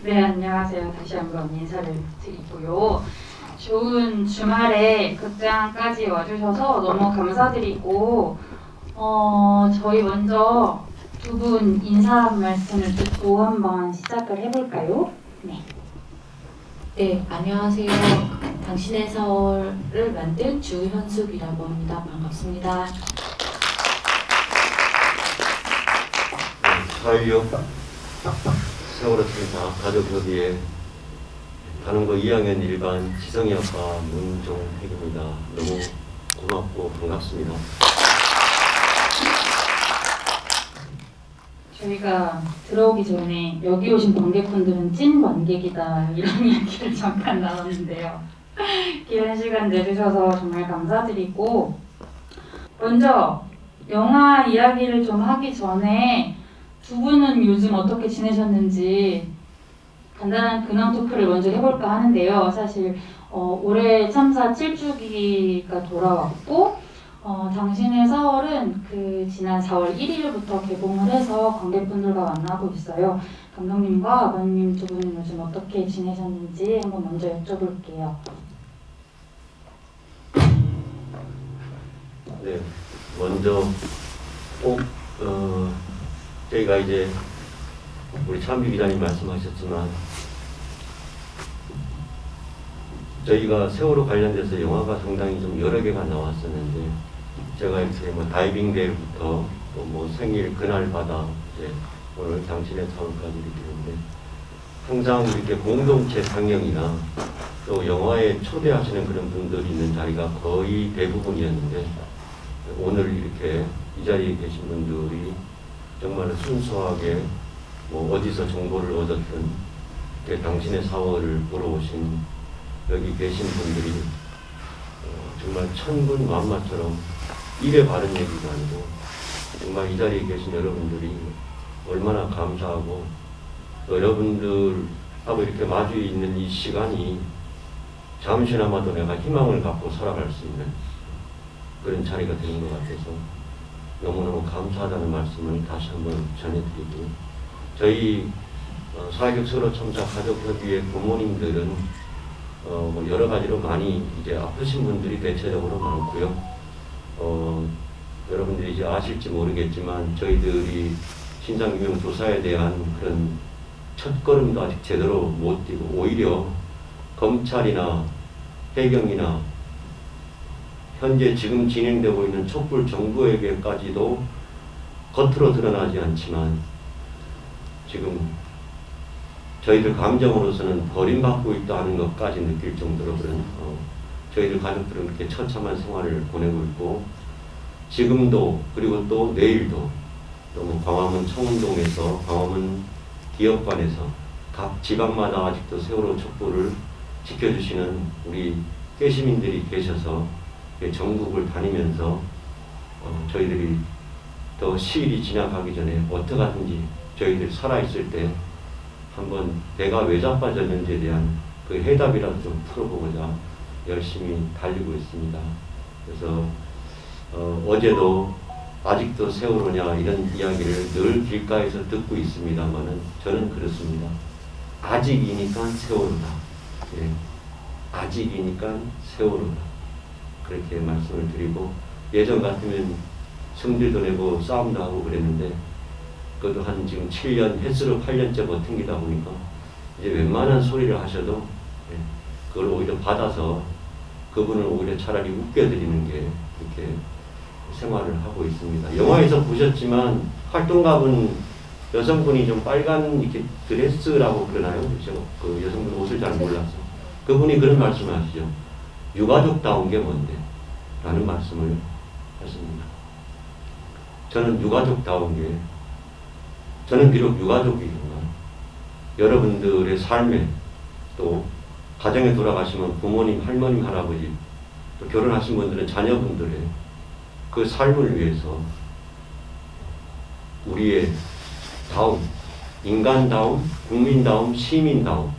네, 안녕하세요. 다시 한번 인사를 드리고요. 좋은 주말에 극장까지 와주셔서 너무 감사드리고 저희 먼저 두 분 인사 말씀을 듣고 한번 시작을 해볼까요? 네. 네, 안녕하세요. 당신의 4월을 만든 주현숙이라고 합니다. 반갑습니다. 사회요. 세월호 참사 가족협의회 다른 거 2학년 일반 지성이학과 문종택입니다. 너무 고맙고 반갑습니다. 저희가 들어오기 전에 여기 오신 관객분들은 찐 관객이다 이런 이야기를 잠깐 나눴는데요. 긴 시간 내주셔서 정말 감사드리고 먼저 영화 이야기를 좀 하기 전에 두 분은 요즘 어떻게 지내셨는지 간단한 근황 토크를 먼저 해볼까 하는데요. 사실 올해 참사 7주기가 돌아왔고 당신의 4월은 그 지난 4월 1일부터 개봉을 해서 관객분들과 만나고 있어요. 감독님과 아버님 두 분은 요즘 어떻게 지내셨는지 한번 먼저 여쭤볼게요. 네, 먼저 꼭 저희가 이제 우리 차은비 기자님 말씀하셨지만 저희가 세월호 관련돼서 영화가 상당히 좀 여러 개가 나왔었는데 제가 이렇게 뭐 다이빙 데이부터 또 뭐 생일 그날마다 이제 오늘 당신의 4월까지 이렇게 있는데 항상 이렇게 공동체 상영이나 또 영화에 초대하시는 그런 분들이 있는 자리가 거의 대부분이었는데 오늘 이렇게 이 자리에 계신 분들이 정말 순수하게 뭐 어디서 정보를 얻었든 당신의 4월을 보러 오신 여기 계신 분들이 정말 천군 만마처럼 입에 바른 얘기가 아니고 정말 이 자리에 계신 여러분들이 얼마나 감사하고 여러분들하고 이렇게 마주 있는 이 시간이 잠시나마도 내가 희망을 갖고 살아갈 수 있는 그런 자리가 되는 것 같아서 너무너무 감사하다는 말씀을 다시 한번 전해드리고 저희 사회적 세월호 참사 가족협의회 부모님들은 뭐 여러 가지로 많이 이제 아프신 분들이 대체적으로 많고요. 여러분들이 이제 아실지 모르겠지만 저희들이 신상규명 조사에 대한 그런 첫걸음도 아직 제대로 못 뛰고 오히려 검찰이나 해경이나 현재 지금 진행되고 있는 촛불 정부에게까지도 겉으로 드러나지 않지만 지금 저희들 감정으로서는 버림받고 있다는 것까지 느낄 정도로 그런 저희들 가족들은 그렇게 처참한 생활을 보내고 있고 지금도 그리고 또 내일도 또 뭐 광화문 청운동에서 광화문 기업관에서 각 지방마다 아직도 세월호 촛불을 지켜주시는 우리 깨시민들이 계셔서 전국을 다니면서 저희들이 더 시일이 지나가기 전에 어떻게 하든지 저희들 살아있을 때 한번 내가 왜 자빠졌는지에 대한 그 해답이라도 좀 풀어보고자 열심히 달리고 있습니다. 그래서 어제도 아직도 세월호냐 이런 이야기를 늘 길가에서 듣고 있습니다만은 저는 그렇습니다. 아직이니까 세월호다. 예. 아직이니까 세월호다. 그렇게 말씀을 드리고 예전 같으면 성질도 내고 싸움도 하고 그랬는데 그것도 한 지금 7년 횟수로 8년째 버틴기다 보니까 이제 웬만한 소리를 하셔도 그걸 오히려 받아서 그분을 오히려 차라리 웃겨드리는 게 이렇게 생활을 하고 있습니다. 영화에서 보셨지만 활동가분 여성분이 좀 빨간 이렇게 드레스라고 그러나요? 그렇죠? 그 여성분 옷을 잘 몰라서 그분이 그런 말씀을 하시죠. 유가족다운 게 뭔데? 라는 말씀을 하십니다. 저는 유가족다운 게 저는 비록 유가족이지만 여러분들의 삶에 또 가정에 돌아가시면 부모님, 할머님, 할아버지 또 결혼하신 분들은 자녀분들의 그 삶을 위해서 우리의 다움, 인간다움, 국민다움, 시민다움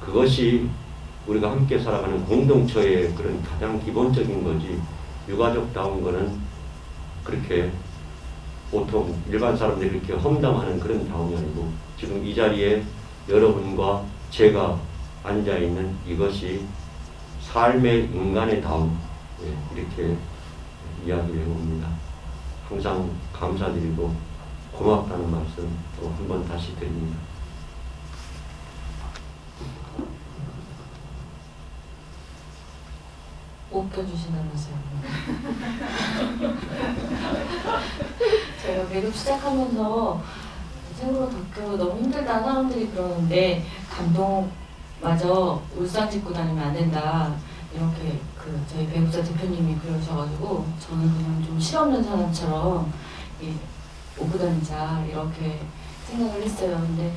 그것이 우리가 함께 살아가는 공동체의 그런 가장 기본적인 거지 유가족다운 거는 그렇게 보통 일반 사람들이 이렇게 험담하는 그런 다움이 아니고 지금 이 자리에 여러분과 제가 앉아있는 이것이 삶의 인간의 다움, 이렇게 이야기를 해봅니다. 항상 감사드리고 고맙다는 말씀 또 한 번 다시 드립니다. 웃겨주시다면서요. 제가 배급 시작하면서 세월호 다큐 너무 힘들다는 사람들이 그러는데 감동마저 울산 짚고 다니면 안 된다. 이렇게 저희 배급사 대표님이 그러셔가지고 저는 그냥 좀 실없는 사람처럼 오고 다니자 이렇게 생각을 했어요. 근데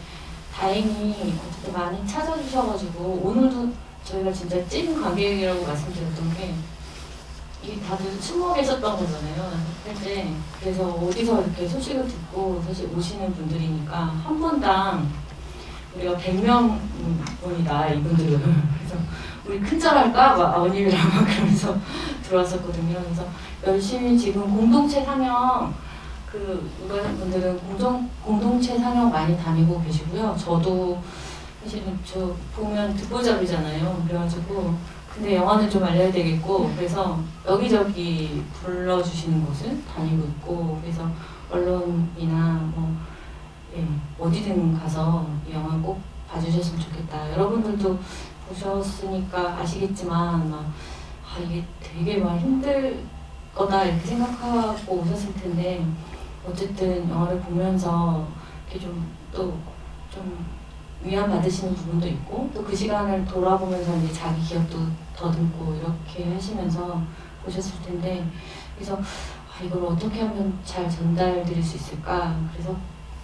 다행히 어쨌든 많이 찾아주셔가지고 오늘도 저희가 진짜 찐 관객이라고 말씀드렸던 게 이게 다들 숨어 계셨던 거잖아요. 그때 그래서 어디서 이렇게 소식을 듣고 사실 오시는 분들이니까 한 분당 우리가 100명분이다 이분들은. 그래서 우리 큰절 할까? 막 아버님이랑 막 그러면서 들어왔었거든요. 그래서 열심히 지금 공동체 상영 분들은 공동체 상영 많이 다니고 계시고요. 저도 사실은 저 보면 듣보잡이잖아요. 그래가지고 근데 영화는 좀 알려야 되겠고 그래서 여기저기 불러주시는 곳을 다니고 있고 그래서 언론이나 어디든 가서 이 영화 꼭 봐주셨으면 좋겠다. 여러분들도 보셨으니까 아시겠지만 이게 되게 힘들 거다 이렇게 생각하고 오셨을 텐데 어쨌든 영화를 보면서 이렇게 좀 위안 받으시는 부분도 있고 또 그 시간을 돌아보면서 이제 자기 기억도 더듬고 이렇게 하시면서 보셨을 텐데 그래서 이걸 어떻게 하면 잘 전달드릴 수 있을까 그래서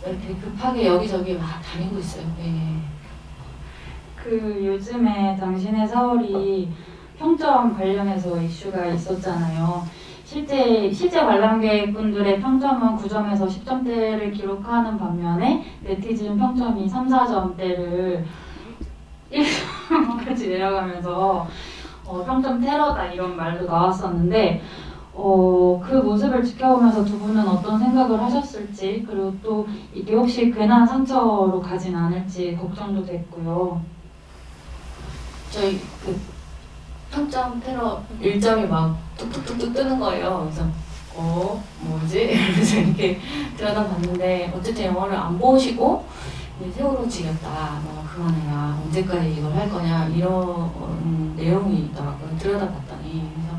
이렇게 급하게 여기저기 막 다니고 있어요. 네. 요즘에 당신의 4월이 평점 관련해서 이슈가 있었잖아요. 실제 관람객분들의 평점은 9점에서 10점대를 기록하는 반면에 네티즌 평점이 3, 4점대를 1점까지 내려가면서 평점 테러다 이런 말도 나왔었는데 그 모습을 지켜보면서 두 분은 어떤 생각을 하셨을지 그리고 또 이게 혹시 괜한 상처로 가진 않을지 걱정도 됐고요. 저희 평점 테러 1점이 막 뚝뚝뚝뚝 뜨는 거예요. 그래서 뭐지? 이러면서 이렇게 들여다봤는데 어쨌든 영화를 안 보시고 세월호 지겹다, 그만해라, 언제까지 이걸 할 거냐 이런 내용이 있더라고요. 들여다봤더니 그래서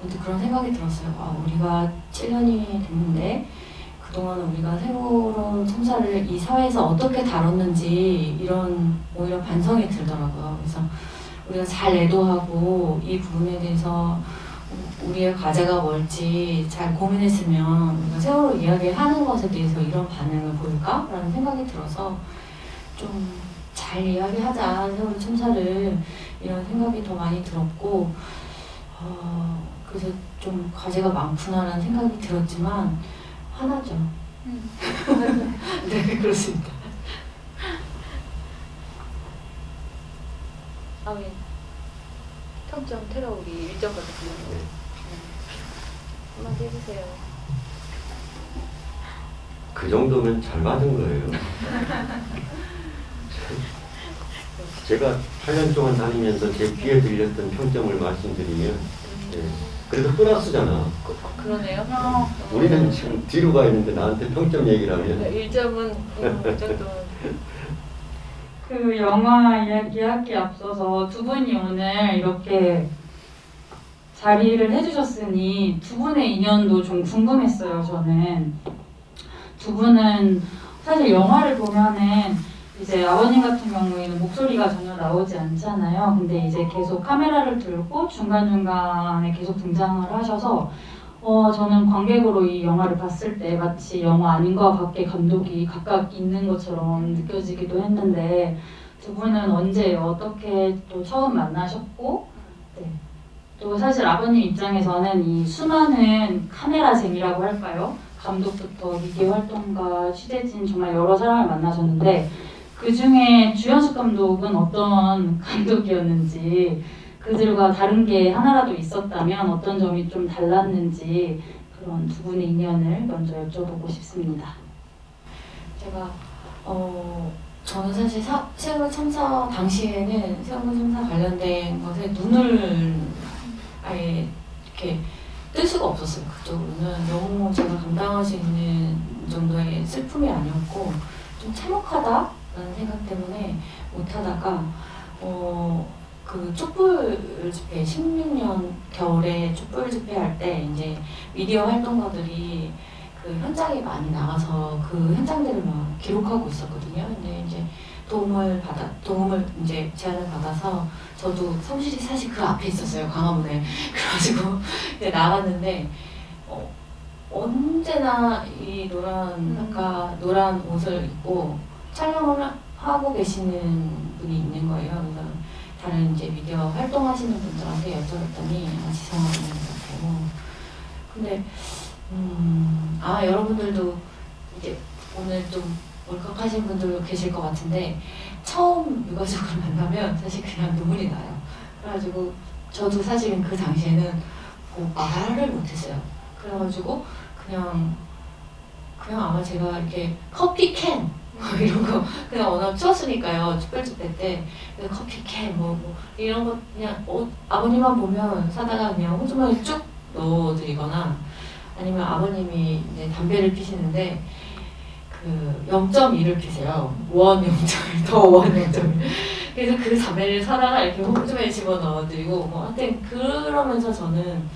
아무튼 그런 생각이 들었어요. 우리가 7년이 됐는데 그동안 우리가 세월호 참사를 이 사회에서 어떻게 다뤘는지 이런 오히려 반성이 들더라고요. 그래서 우리가 잘 애도하고 이 부분에 대해서 우리의 과제가 뭘지 잘 고민했으면 우리가 세월호 이야기하는 것에 대해서 이런 반응을 보일까? 라는 생각이 들어서 좀 잘 이야기하자, 세월호 참사를 이런 생각이 더 많이 들었고 그래서 좀 과제가 많구나라는 생각이 들었지만 화나죠. 네, 그렇습니다. 평점 테러 우리 1점 같은 거 한마디 해주세요. 그 정도면 잘 맞은 거예요. 제가 8년 동안 다니면서 제 귀에 들렸던 평점을 말씀드리면 그래도 플러스잖아. 그러네요. 우리는 지금 뒤로 가 있는데 나한테 평점 얘기를 하면 1점은 그 정도는 그 영화 이야기하기에 앞서서 두 분이 오늘 이렇게 자리를 해주셨으니 두 분의 인연도 좀 궁금했어요. 저는 두 분은 사실 영화를 보면은 이제 아버님 같은 경우에는 목소리가 전혀 나오지 않잖아요. 근데 이제 계속 카메라를 들고 중간중간에 계속 등장을 하셔서 저는 관객으로 이 영화를 봤을 때 마치 영화 아닌가 밖에 감독이 각각 있는 것처럼 느껴지기도 했는데 두 분은 언제 어떻게 또 처음 만나셨고 또 사실 아버님 입장에서는 이 수많은 카메라쟁이라고 할까요? 감독부터 미디어 활동가, 취재진 정말 여러 사람을 만나셨는데 그 중에 주현숙 감독은 어떤 감독이었는지 그들과 다른 게 하나라도 있었다면 어떤 점이 좀 달랐는지 그런 두 분의 인연을 먼저 여쭤보고 싶습니다. 제가 저는 사실 세월호 참사 당시에는 세월호 참사 관련된 것에 눈을 아예 이렇게 뜰 수가 없었어요. 그쪽으로는 너무 제가 감당할 수 있는 정도의 슬픔이 아니었고 좀 참혹하다라는 생각 때문에 못하다가 그 촛불 집회 16년 겨울에 촛불 집회할 때 이제 미디어 활동가들이 그 현장에 많이 나가서 그 현장들을 막 기록하고 있었거든요. 근데 이제 도움을 이제 제안을 받아서 저도 사무실이 사실 그 앞에 있었어요. 광화문에. 그래가지고 이제 나갔는데 언제나 이 노란 옷을 입고 촬영을 하고 계시는 분이 있는 거예요. 그래서 다른 이제 미디어 활동하시는 분들한테 여쭤봤더니 지성하는 것 같고. 근데 여러분들도 이제 오늘 좀 울컥하신 분들도 계실 것 같은데 처음 유가족을 만나면 사실 그냥 눈물이 나요. 그래가지고 저도 사실은 그 당시에는 말을 못했어요. 그래가지고 그냥 아마 제가 이렇게 커피캔 이런 거 그냥 워낙 추웠으니까요. 촛불집회 때 커피캔 뭐 이런 거 그냥 아버님만 보면 사다가 그냥 호주머니에 쭉 넣어드리거나 아니면 아버님이 이제 담배를 피시는데 그 0.2를 피세요. 원 0.1, 더 원 0.1. 그래서 그 담배를 사다가 이렇게 호주머니에 집어넣어드리고 뭐 하여튼 그러면서 저는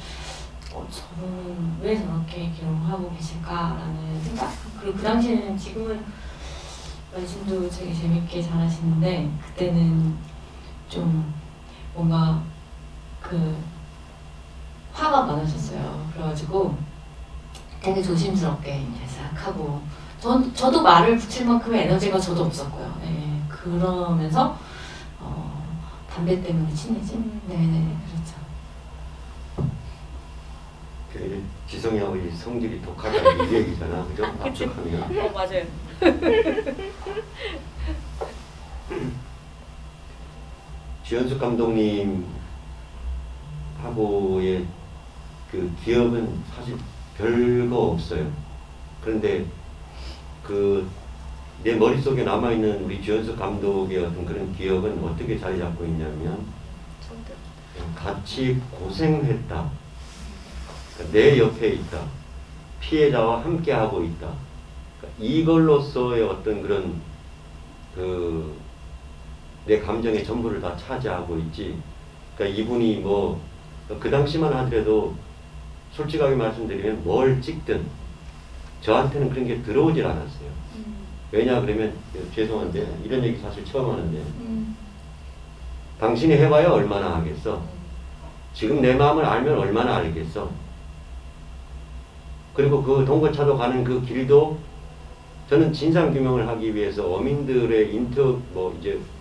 저는 왜 저렇게 기록하고 계실까라는 생각. 그리고 그 당시에는 지금은 말씀도 되게 재밌게 잘하시는데 그때는 좀 뭔가 그 화가 많으셨어요. 그래가지고 되게 조심스럽게 이제 싹 하고 저도 말을 붙일 만큼의 에너지가 저도 없었고요. 네, 그러면서 담배 때문에 친해진? 네네 그렇죠. 지성이 아버지 성질이 독하다는 이 얘기잖아. 그죠? 압축하면. 맞아요. 주연숙 감독님하고의 그 기억은 사실 별거 없어요. 그런데 내 머릿속에 남아있는 우리 주연숙 감독의 어떤 그런 기억은 어떻게 자리 잡고 있냐면 같이 고생했다. 그러니까 내 옆에 있다. 피해자와 함께하고 있다. 그러니까 이걸로서의 어떤 그런 내 감정의 전부를 다 차지하고 있지. 그러니까 이분이 뭐 그 당시만 하더라도 솔직하게 말씀드리면 뭘 찍든 저한테는 그런 게 들어오질 않았어요. 왜냐 그러면 죄송한데 이런 얘기 사실 처음 하는데 당신이 해봐야 얼마나 하겠어. 지금 내 마음을 알면 얼마나 알겠어. 그리고 그 동거차도 가는 그 길도 저는 진상규명을 하기 위해서 어민들의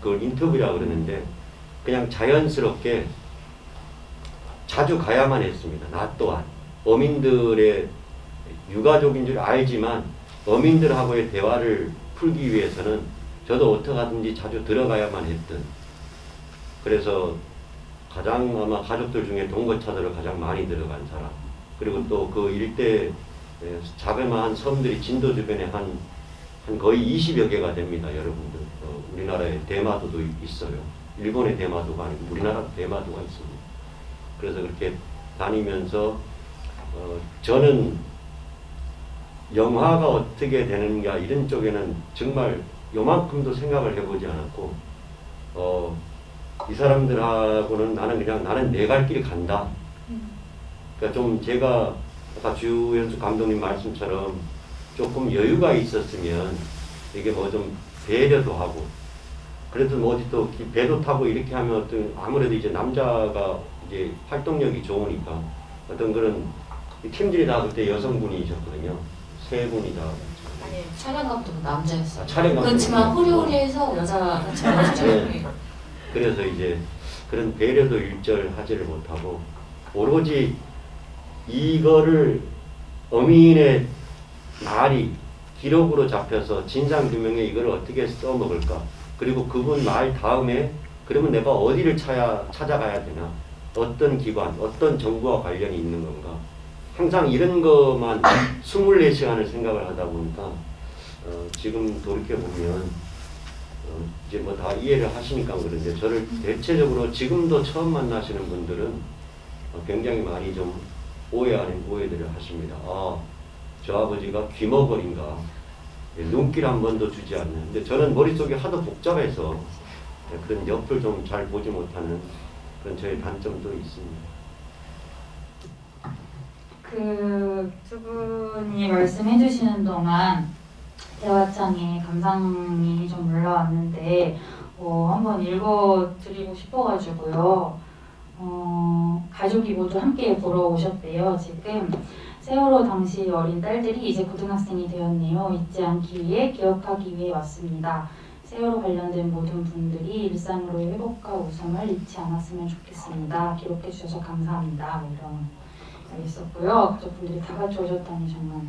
그걸 인터뷰라 그러는데 그냥 자연스럽게 자주 가야만 했습니다. 나 또한. 어민들의 유가족인 줄 알지만 어민들하고의 대화를 풀기 위해서는 저도 어떻게 하든지 자주 들어가야만 했던. 그래서 가장 아마 가족들 중에 동거차들을 가장 많이 들어간 사람. 그리고 또 그 일대 자그마한 섬들이 진도 주변에 한 거의 20여 개가 됩니다. 여러분들. 우리나라에 대마도도 있어요. 일본의 대마도가 아니고 우리나라 대마도가 있습니다. 그래서 그렇게 다니면서 저는 영화가 어떻게 되는가 이런 쪽에는 정말 요만큼도 생각을 해보지 않았고 이 사람들하고는 나는 내 갈 길 간다. 그러니까 좀 제가 아까 주연숙 감독님 말씀처럼 조금 여유가 있었으면 이게 뭐 좀 배려도 하고 그래도 뭐 어디 또 배도 타고 이렇게 하면 어떤 아무래도 이제 남자가 이제 활동력이 좋으니까 어떤 그런 팀들이 다 그때 여성분이셨거든요. 세 분이 다. 아니 촬영 감독은 남자였어요. 촬영 감독. 그렇지만 호리호리해서 여자가 촬영했죠. 네. 그래서 이제 그런 배려도 일절하지를 못하고 오로지 이거를 어민의 말이 기록으로 잡혀서 진상규명에 이걸 어떻게 써먹을까. 그리고 그분 말 다음에 그러면 내가 어디를 찾아가야 되나. 어떤 기관, 어떤 정부와 관련이 있는 건가. 항상 이런 것만 24시간을 생각을 하다 보니까 지금 돌이켜보면 이제 뭐 다 이해를 하시니까 그런데 저를 대체적으로 지금도 처음 만나시는 분들은 굉장히 많이 좀 오해 아닌 오해들을 하십니다. 아, 저 아버지가 귀머거리인가? 눈길 한 번도 주지 않는. 근데 저는 머릿속이 하도 복잡해서 그런 옆을 좀 잘 보지 못하는 그런 저의 단점도 있습니다. 그 두 분이 말씀해 주시는 동안 대화창에 감상이 좀 올라왔는데 한번 읽어드리고 싶어가지고요. 가족이 모두 함께 보러 오셨대요. 지금 세월호 당시 어린 딸들이 이제 고등학생이 되었네요. 잊지 않기 위해 기억하기 위해 왔습니다. 세월호 관련된 모든 분들이 일상으로의 회복과 웃음을 잊지 않았으면 좋겠습니다. 기록해 주셔서 감사합니다. 뭐 이런 게 있었고요. 가족분들이 다 같이 오셨다니 정말.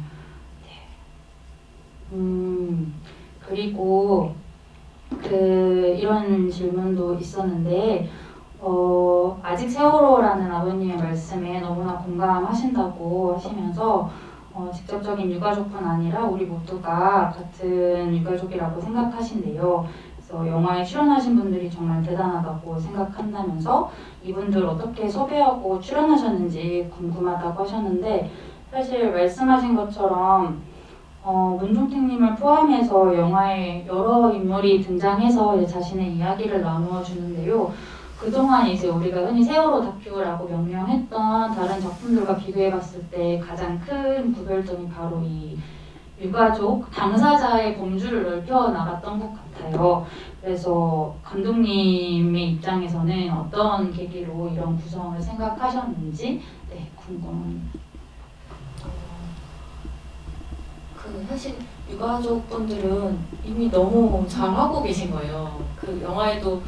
그리고 이런 질문도 있었는데 아직 세월호라는 아버님의 말씀에 너무나 공감하신다고 하시면서 직접적인 유가족뿐 아니라 우리 모두가 같은 유가족이라고 생각하신대요. 그래서 영화에 출연하신 분들이 정말 대단하다고 생각한다면서 이분들 어떻게 섭외하고 출연하셨는지 궁금하다고 하셨는데 사실 말씀하신 것처럼 문종택님을 포함해서 영화에 여러 인물이 등장해서 자신의 이야기를 나누어 주는데요. 그동안 이제 우리가 흔히 세월호 다큐라고 명명했던 다른 작품들과 비교해봤을 때 가장 큰 구별점이 바로 이 유가족 당사자의 범주를 넓혀 나갔던 것 같아요. 그래서 감독님의 입장에서는 어떤 계기로 이런 구성을 생각하셨는지 궁금합니다. 사실 유가족 분들은 이미 너무 잘하고 계신 거예요. 그 영화에도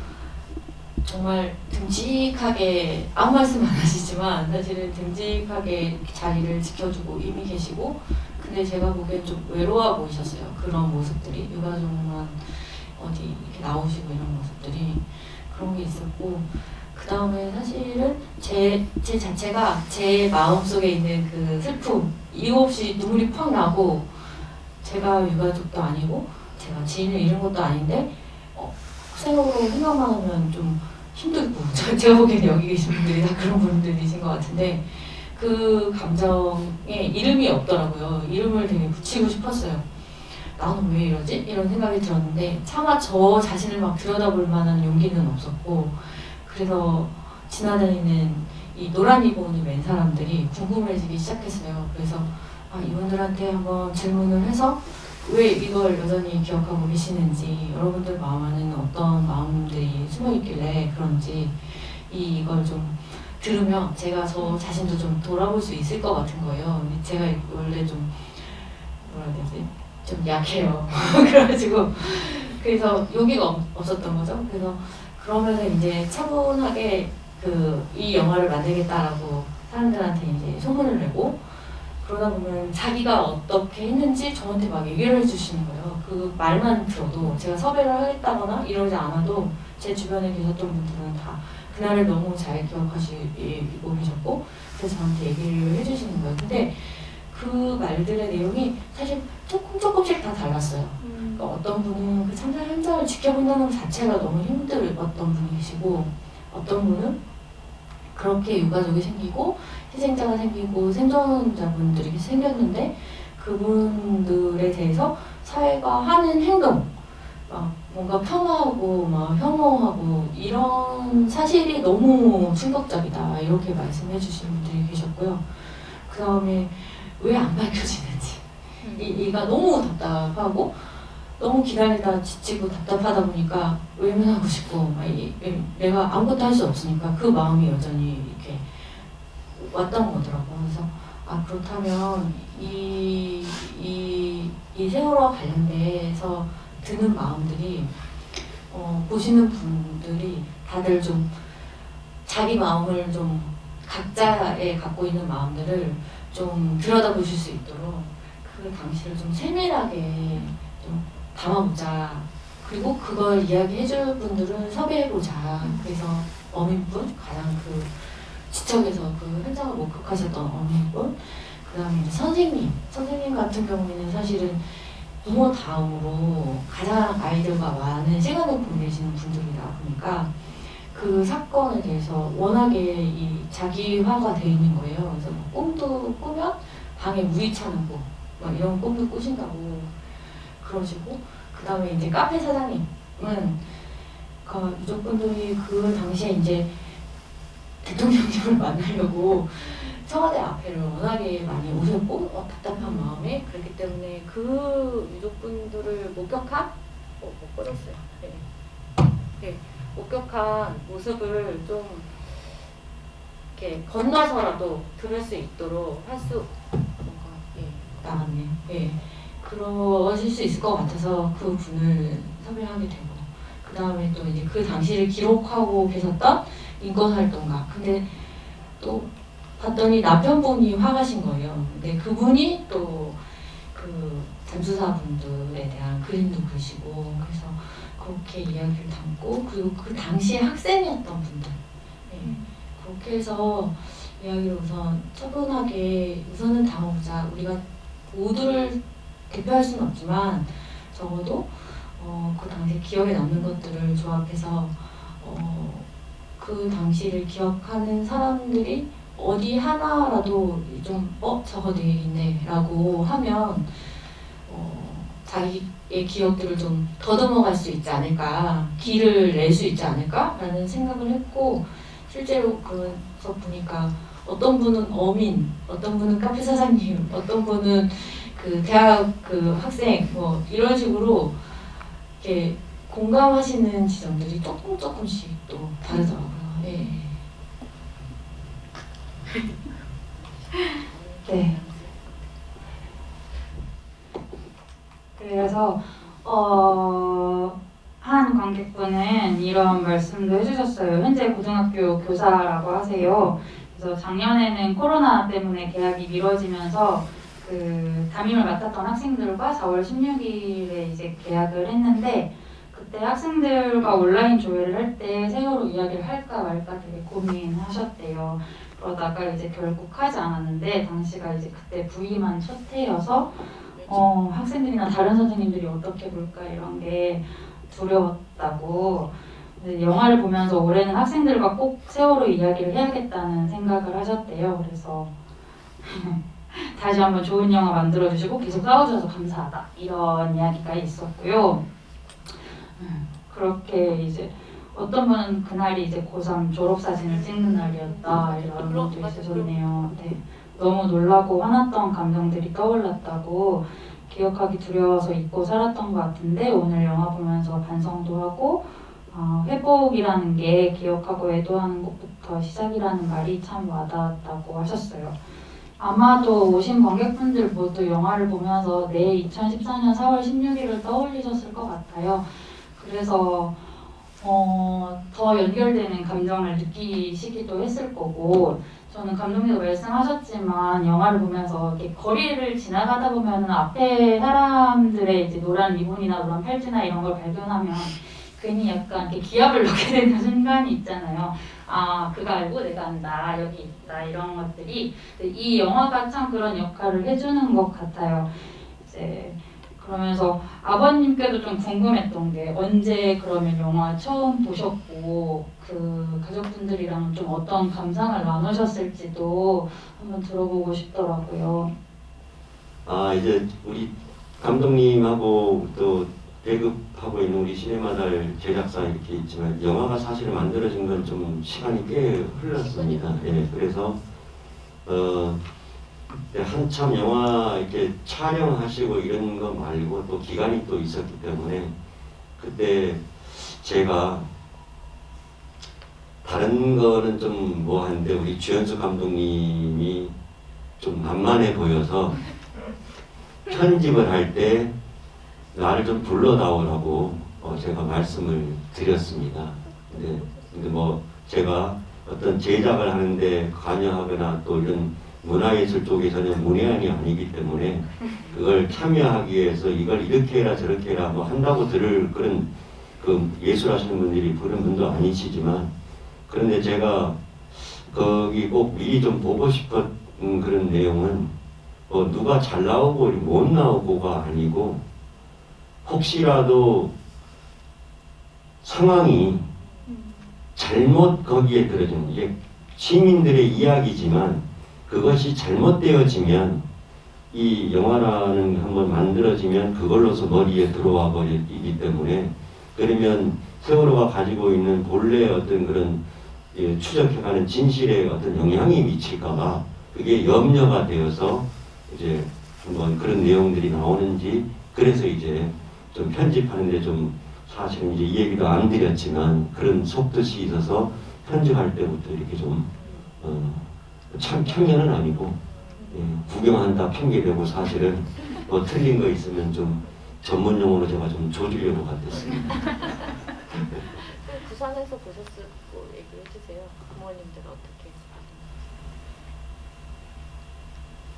정말 듬직하게 아무 말씀 안 하시지만 사실은 듬직하게 자리를 지켜주고 이미 계시고, 근데 제가 보기엔 좀 외로워 보이셨어요. 그런 모습들이 유가족만 어디 이렇게 나오시고 이런 모습들이 그런 게 있었고, 그 다음에 사실은 제 자체가 제 마음속에 있는 그 슬픔, 이유 없이 눈물이 팍 나고, 제가 유가족도 아니고 제가 지인을 잃은 것도 아닌데 세월호 생각만 하면 좀 힘들고, 제가 보기에는 여기 계신 분들이 다 그런 분들이신 것 같은데 그 감정에 이름이 없더라고요. 이름을 되게 붙이고 싶었어요. 나는 왜 이러지? 이런 생각이 들었는데 차마 저 자신을 막 들여다볼 만한 용기는 없었고, 그래서 지나다니는 이 노란 리본을 맨 사람들이 궁금해지기 시작했어요. 그래서 이분들한테 한번 질문을 해서 왜 이걸 여전히 기억하고 계시는지, 여러분들 마음 안에는 어떤 마음들이 숨어있길래 그런지 이걸 좀 들으면 제가 저 자신도 좀 돌아볼 수 있을 것 같은 거예요. 제가 원래 좀 뭐라 해야 되지? 좀 약해요. 그래서 용기가 없었던 거죠. 그래서 그러면서 이제 차분하게 이 영화를 만들겠다라고 사람들한테 이제 소문을 내고, 그러다 보면 자기가 어떻게 했는지 저한테 막 얘기를 해주시는 거예요. 그 말만 들어도, 제가 섭외를 하겠다거나 이러지 않아도 제 주변에 계셨던 분들은 다 그날을 너무 잘 기억하시고 계셨고, 그래서 저한테 얘기를 해주시는 거예요. 근데 그 말들의 내용이 사실 조금씩 다 달랐어요. 그러니까 어떤 분은 그 참사 현장을 지켜본다는 것 자체가 너무 힘들었던 분이 계시고, 어떤 분은 그렇게 유가족이 생기고 희생자가 생기고 생존자분들이 생겼는데 그분들에 대해서 사회가 하는 행동, 뭔가 폄하하고 막 혐오하고 이런 사실이 너무 충격적이다, 이렇게 말씀해 주시는 분들이 계셨고요. 그 다음에 왜 안 밝혀지는지, 이가 너무 답답하고 너무 기다리다 지치고 답답하다 보니까 외면하고 싶고, 내가 아무것도 할 수 없으니까 그 마음이 여전히 이렇게 왔던 거더라고요. 그래서 그렇다면 이 세월호와 관련돼서 드는 마음들이 보시는 분들이 다들 좀 자기 마음을 좀 각자의 갖고 있는 마음들을 좀 들여다보실 수 있도록 그 당시를 좀 세밀하게 좀 담아보자. 그리고 그걸 이야기해줄 분들은 섭외해보자. 그래서 어민분, 가장 그 지척에서 그 현장을 목격하셨던 어민분, 그 다음에 이제 선생님 같은 경우에는 사실은 부모 다음으로 가장 아이들과 많은 시간을 보내시는 분들이다 보니까 그 사건에 대해서 워낙에 이 자기화가 돼 있는 거예요. 그래서 뭐 꿈도 꾸면 방에 물이 차는 막 이런 꿈도 꾸신다고 그러시고, 그 다음에 이제 카페 사장님은 그 유족분들이 그 당시에 이제 대통령님을 만나려고 청와대 앞에를 워낙에 많이 오셨고 답답한 마음에, 그렇기 때문에 그 유족분들을 목격한 못 꺼졌어요. 네. 네. 목격한 모습을 좀 이렇게 건너서라도 들을 수 있도록 할 수 뭔가 나갔네요. 예. 그러실 수 있을 것 같아서 그 분을 섭외하게 되고, 그 다음에 또 이제 그 당시를 기록하고 계셨던 인권활동가. 근데 또 봤더니 남편분이 화가신 거예요. 근데 그분이 또 그 잠수사분들에 대한 그림도 그리시고, 그래서 그렇게 이야기를 담고, 그리고 그 당시에 학생이었던 분들, 네. 그렇게 해서 이야기를 우선 차분하게 우선은 담아보자. 우리가 모두를 대표할 수는 없지만 적어도 그 당시 기억에 남는 것들을 조합해서 그 당시를 기억하는 사람들이 어디 하나라도 좀 저거 되게 있네 라고 하면 자기의 기억들을 좀 더듬어갈 수 있지 않을까, 길을 낼 수 있지 않을까 라는 생각을 했고, 실제로 그래서 보니까 어떤 분은 어민, 어떤 분은 카페 사장님, 어떤 분은 그 대학 그 학생 뭐 이런 식으로 이렇게 공감하시는 지점들이 조금씩 또 다르더라고요. 예. 네. 그래서 한 관객분은 이런 말씀도 해주셨어요. 현재 고등학교 교사라고 하세요. 그래서 작년에는 코로나 때문에 개학이 미뤄지면서 그 담임을 맡았던 학생들과 4월 16일에 이제 개학을 했는데, 그때 학생들과 온라인 조회를 할 때 세월호 이야기를 할까 말까 되게 고민하셨대요. 그러다가 이제 결국 하지 않았는데, 당시가 이제 그때 부임한 첫 해여서 학생들이나 다른 선생님들이 어떻게 볼까 이런 게 두려웠다고. 영화를 보면서 올해는 학생들과 꼭 세월호 이야기를 해야겠다는 생각을 하셨대요. 그래서 다시 한번 좋은 영화 만들어주시고 계속 싸워주셔서 감사하다 이런 이야기가 있었고요. 그렇게 이제 어떤 분은 그날이 이제 고3 졸업사진을 찍는 날이었다 이런 것도 있으셨네요. 네. 너무 놀라고 화났던 감정들이 떠올랐다고, 기억하기 두려워서 잊고 살았던 것 같은데 오늘 영화 보면서 반성도 하고 회복이라는 게 기억하고 애도하는 것부터 시작이라는 말이 참 와닿았다고 하셨어요. 아마도 오신 관객분들 모두 영화를 보면서 내 2014년 4월 16일을 떠올리셨을 것 같아요. 그래서 더 연결되는 감정을 느끼시기도 했을 거고, 저는 감독님도 말씀하셨지만 영화를 보면서 이렇게 거리를 지나가다 보면 앞에 사람들의 이제 노란 리본이나 노란 팔찌나 이런 걸 발견하면 괜히 약간 이렇게 기합을 넣게 되는 순간이 있잖아요. 아, 그거 알고 내가 안다, 여기 있다, 이런 것들이. 이 영화가 참 그런 역할을 해주는 것 같아요. 이제 그러면서 아버님께도 좀 궁금했던 게, 언제 그러면 영화 처음 보셨고 그 가족분들이랑 좀 어떤 감상을 나누셨을지도 한번 들어보고 싶더라고요. 이제 우리 감독님하고 또 배급하고 있는 우리 시네마달 제작사 이렇게 있지만, 영화가 사실 만들어진 건 좀 시간이 꽤 흘렀습니다. 예, 그래서 한참 영화 이렇게 촬영하시고 이런 거 말고 또 기간이 또 있었기 때문에, 그때 제가 다른 거는 좀 뭐한데 우리 주연수 감독님이 좀 만만해 보여서 편집을 할 때 나를 좀 불러다오라고 제가 말씀을 드렸습니다. 근데 뭐 제가 어떤 제작을 하는데 관여하거나 또 이런 문화예술 쪽에 전혀 문외한이 아니기 때문에 그걸 참여하기 위해서 이걸 이렇게 해라 저렇게 해라 뭐 한다고 들을 그런 그 예술하시는 분들이 그런 분도 아니시지만, 그런데 제가 거기 꼭 미리 좀 보고 싶었던 그런 내용은 누가 잘 나오고 못 나오고가 아니고, 혹시라도 상황이 잘못 거기에 들어지는, 이게 시민들의 이야기지만 그것이 잘못되어지면, 이 영화라는 게 한번 만들어지면 그걸로서 머리에 들어와 버리기 때문에, 그러면 세월호가 가지고 있는 본래의 어떤 그런 추적해가는 진실에 어떤 영향이 미칠까봐 그게 염려가 되어서 이제 한번 그런 내용들이 나오는지, 그래서 이제 좀 편집하는데 좀 사실은 이제 이 얘기도 안 드렸지만 그런 속뜻이 있어서 편집할 때부터 이렇게 좀 참 편견은 아니고 구경한다 핑계대고, 사실은 뭐 틀린 거 있으면 좀 전문 용어로 제가 좀 조주려고 같았습니다. 부산에서 보셨을 거 얘기해 주세요. 부모님들 어떻게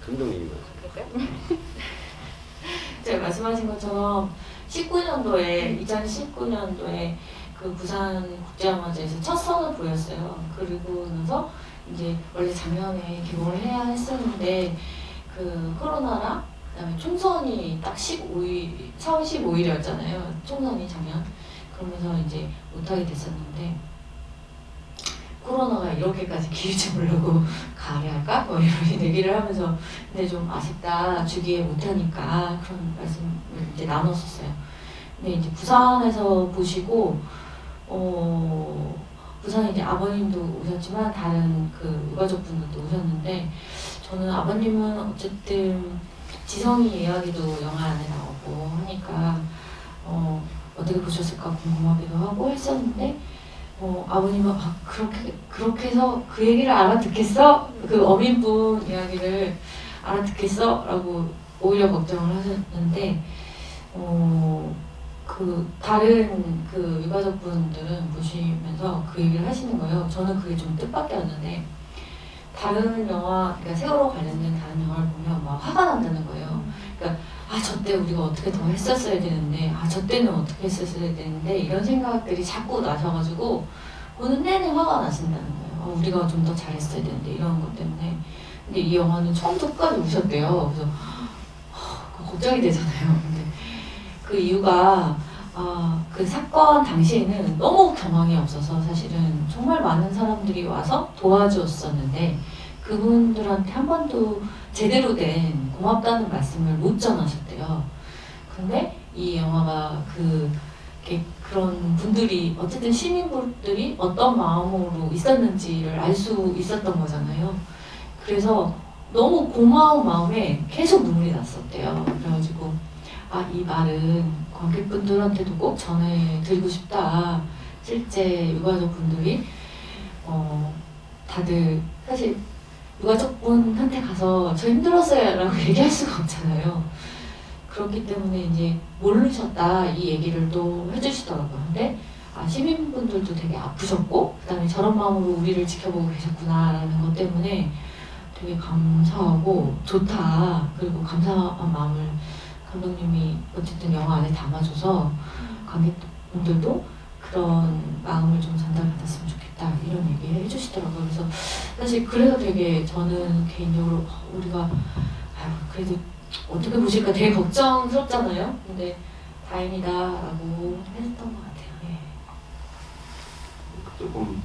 감독님이 그럴까요? 제가 말씀하신 것처럼 2019년도에 그 부산 국제영화제에서 첫 선을 보였어요. 그리고 나서 이제 원래 작년에 개봉을 해야 했었는데 그 코로나랑 그다음에 총선이 딱 15일, 4월 15일이었잖아요. 총선이 작년. 그러면서 이제 못하게 됐었는데, 코로나가 이렇게까지 길 줄 모르고 가을에 할까? 뭐 이런 얘기를 하면서, 근데 좀 아쉽다, 주기에 못하니까 그런 말씀을 이제 나눴었어요. 근데 이제 부산에서 보시고, 부산에 이제 아버님도 오셨지만 다른 그 유가족 분들도 오셨는데, 저는 아버님은 어쨌든 지성이 이야기도 영화 안에 나오고 하니까 어떻게 보셨을까 궁금하기도 하고 했었는데, 아버님은 그렇게 해서 그 얘기를 알아듣겠어? 그 어민분 이야기를 알아듣겠어? 라고 오히려 걱정을 하셨는데, 그 다른 그 유가족분들은 보시면서 그 얘기를 하시는 거예요. 저는 그게 좀 뜻밖이었는데, 다른 영화, 그러니까 세월호 관련된 다른 영화를 보면 막 화가 난다는 거예요. 그러니까 저 때 우리가 어떻게 더 했었어야 되는데, 저 때는 어떻게 했었어야 되는데, 이런 생각들이 자꾸 나셔가지고 보는 내내 화가 나신다는 거예요. 우리가 좀 더 잘했어야 되는데, 이런 것 때문에. 근데 이 영화는 처음부터 끝까지 우셨대요. 그래서 걱정이 되잖아요. 근데 그 이유가 그 사건 당시에는 너무 경황이 없어서 사실은 정말 많은 사람들이 와서 도와주었었는데, 그분들한테 한 번도 제대로 된 고맙다는 말씀을 못 전하셨대요. 근데 이 영화가 그런 분들이, 어쨌든 시민분들이 어떤 마음으로 있었는지를 알 수 있었던 거잖아요. 그래서 너무 고마운 마음에 계속 눈물이 났었대요. 그래가지고 이 말은 관객분들한테도 꼭 전해드리고 싶다. 실제 유가족분들이 다들 사실 유가족분한테 가서 저 힘들었어요 라고 얘기할 수가 없잖아요. 그렇기 때문에 이제 모르셨다 이 얘기를 또 해주시더라고요. 근데 시민분들도 되게 아프셨고, 그 다음에 저런 마음으로 우리를 지켜보고 계셨구나 라는 것 때문에 되게 감사하고 좋다. 그리고 감사한 마음을 감독님이 어쨌든 영화 안에 담아줘서 관객분들도 그런 마음을 좀 전달받았으면 좋겠다 이런 얘기 해주시더라고요. 그래서 사실 그래서 되게 저는 개인적으로 우리가 그래도 어떻게 보실까 되게 걱정스럽잖아요. 근데 다행이다라고 했던 것 같아요. 예. 조금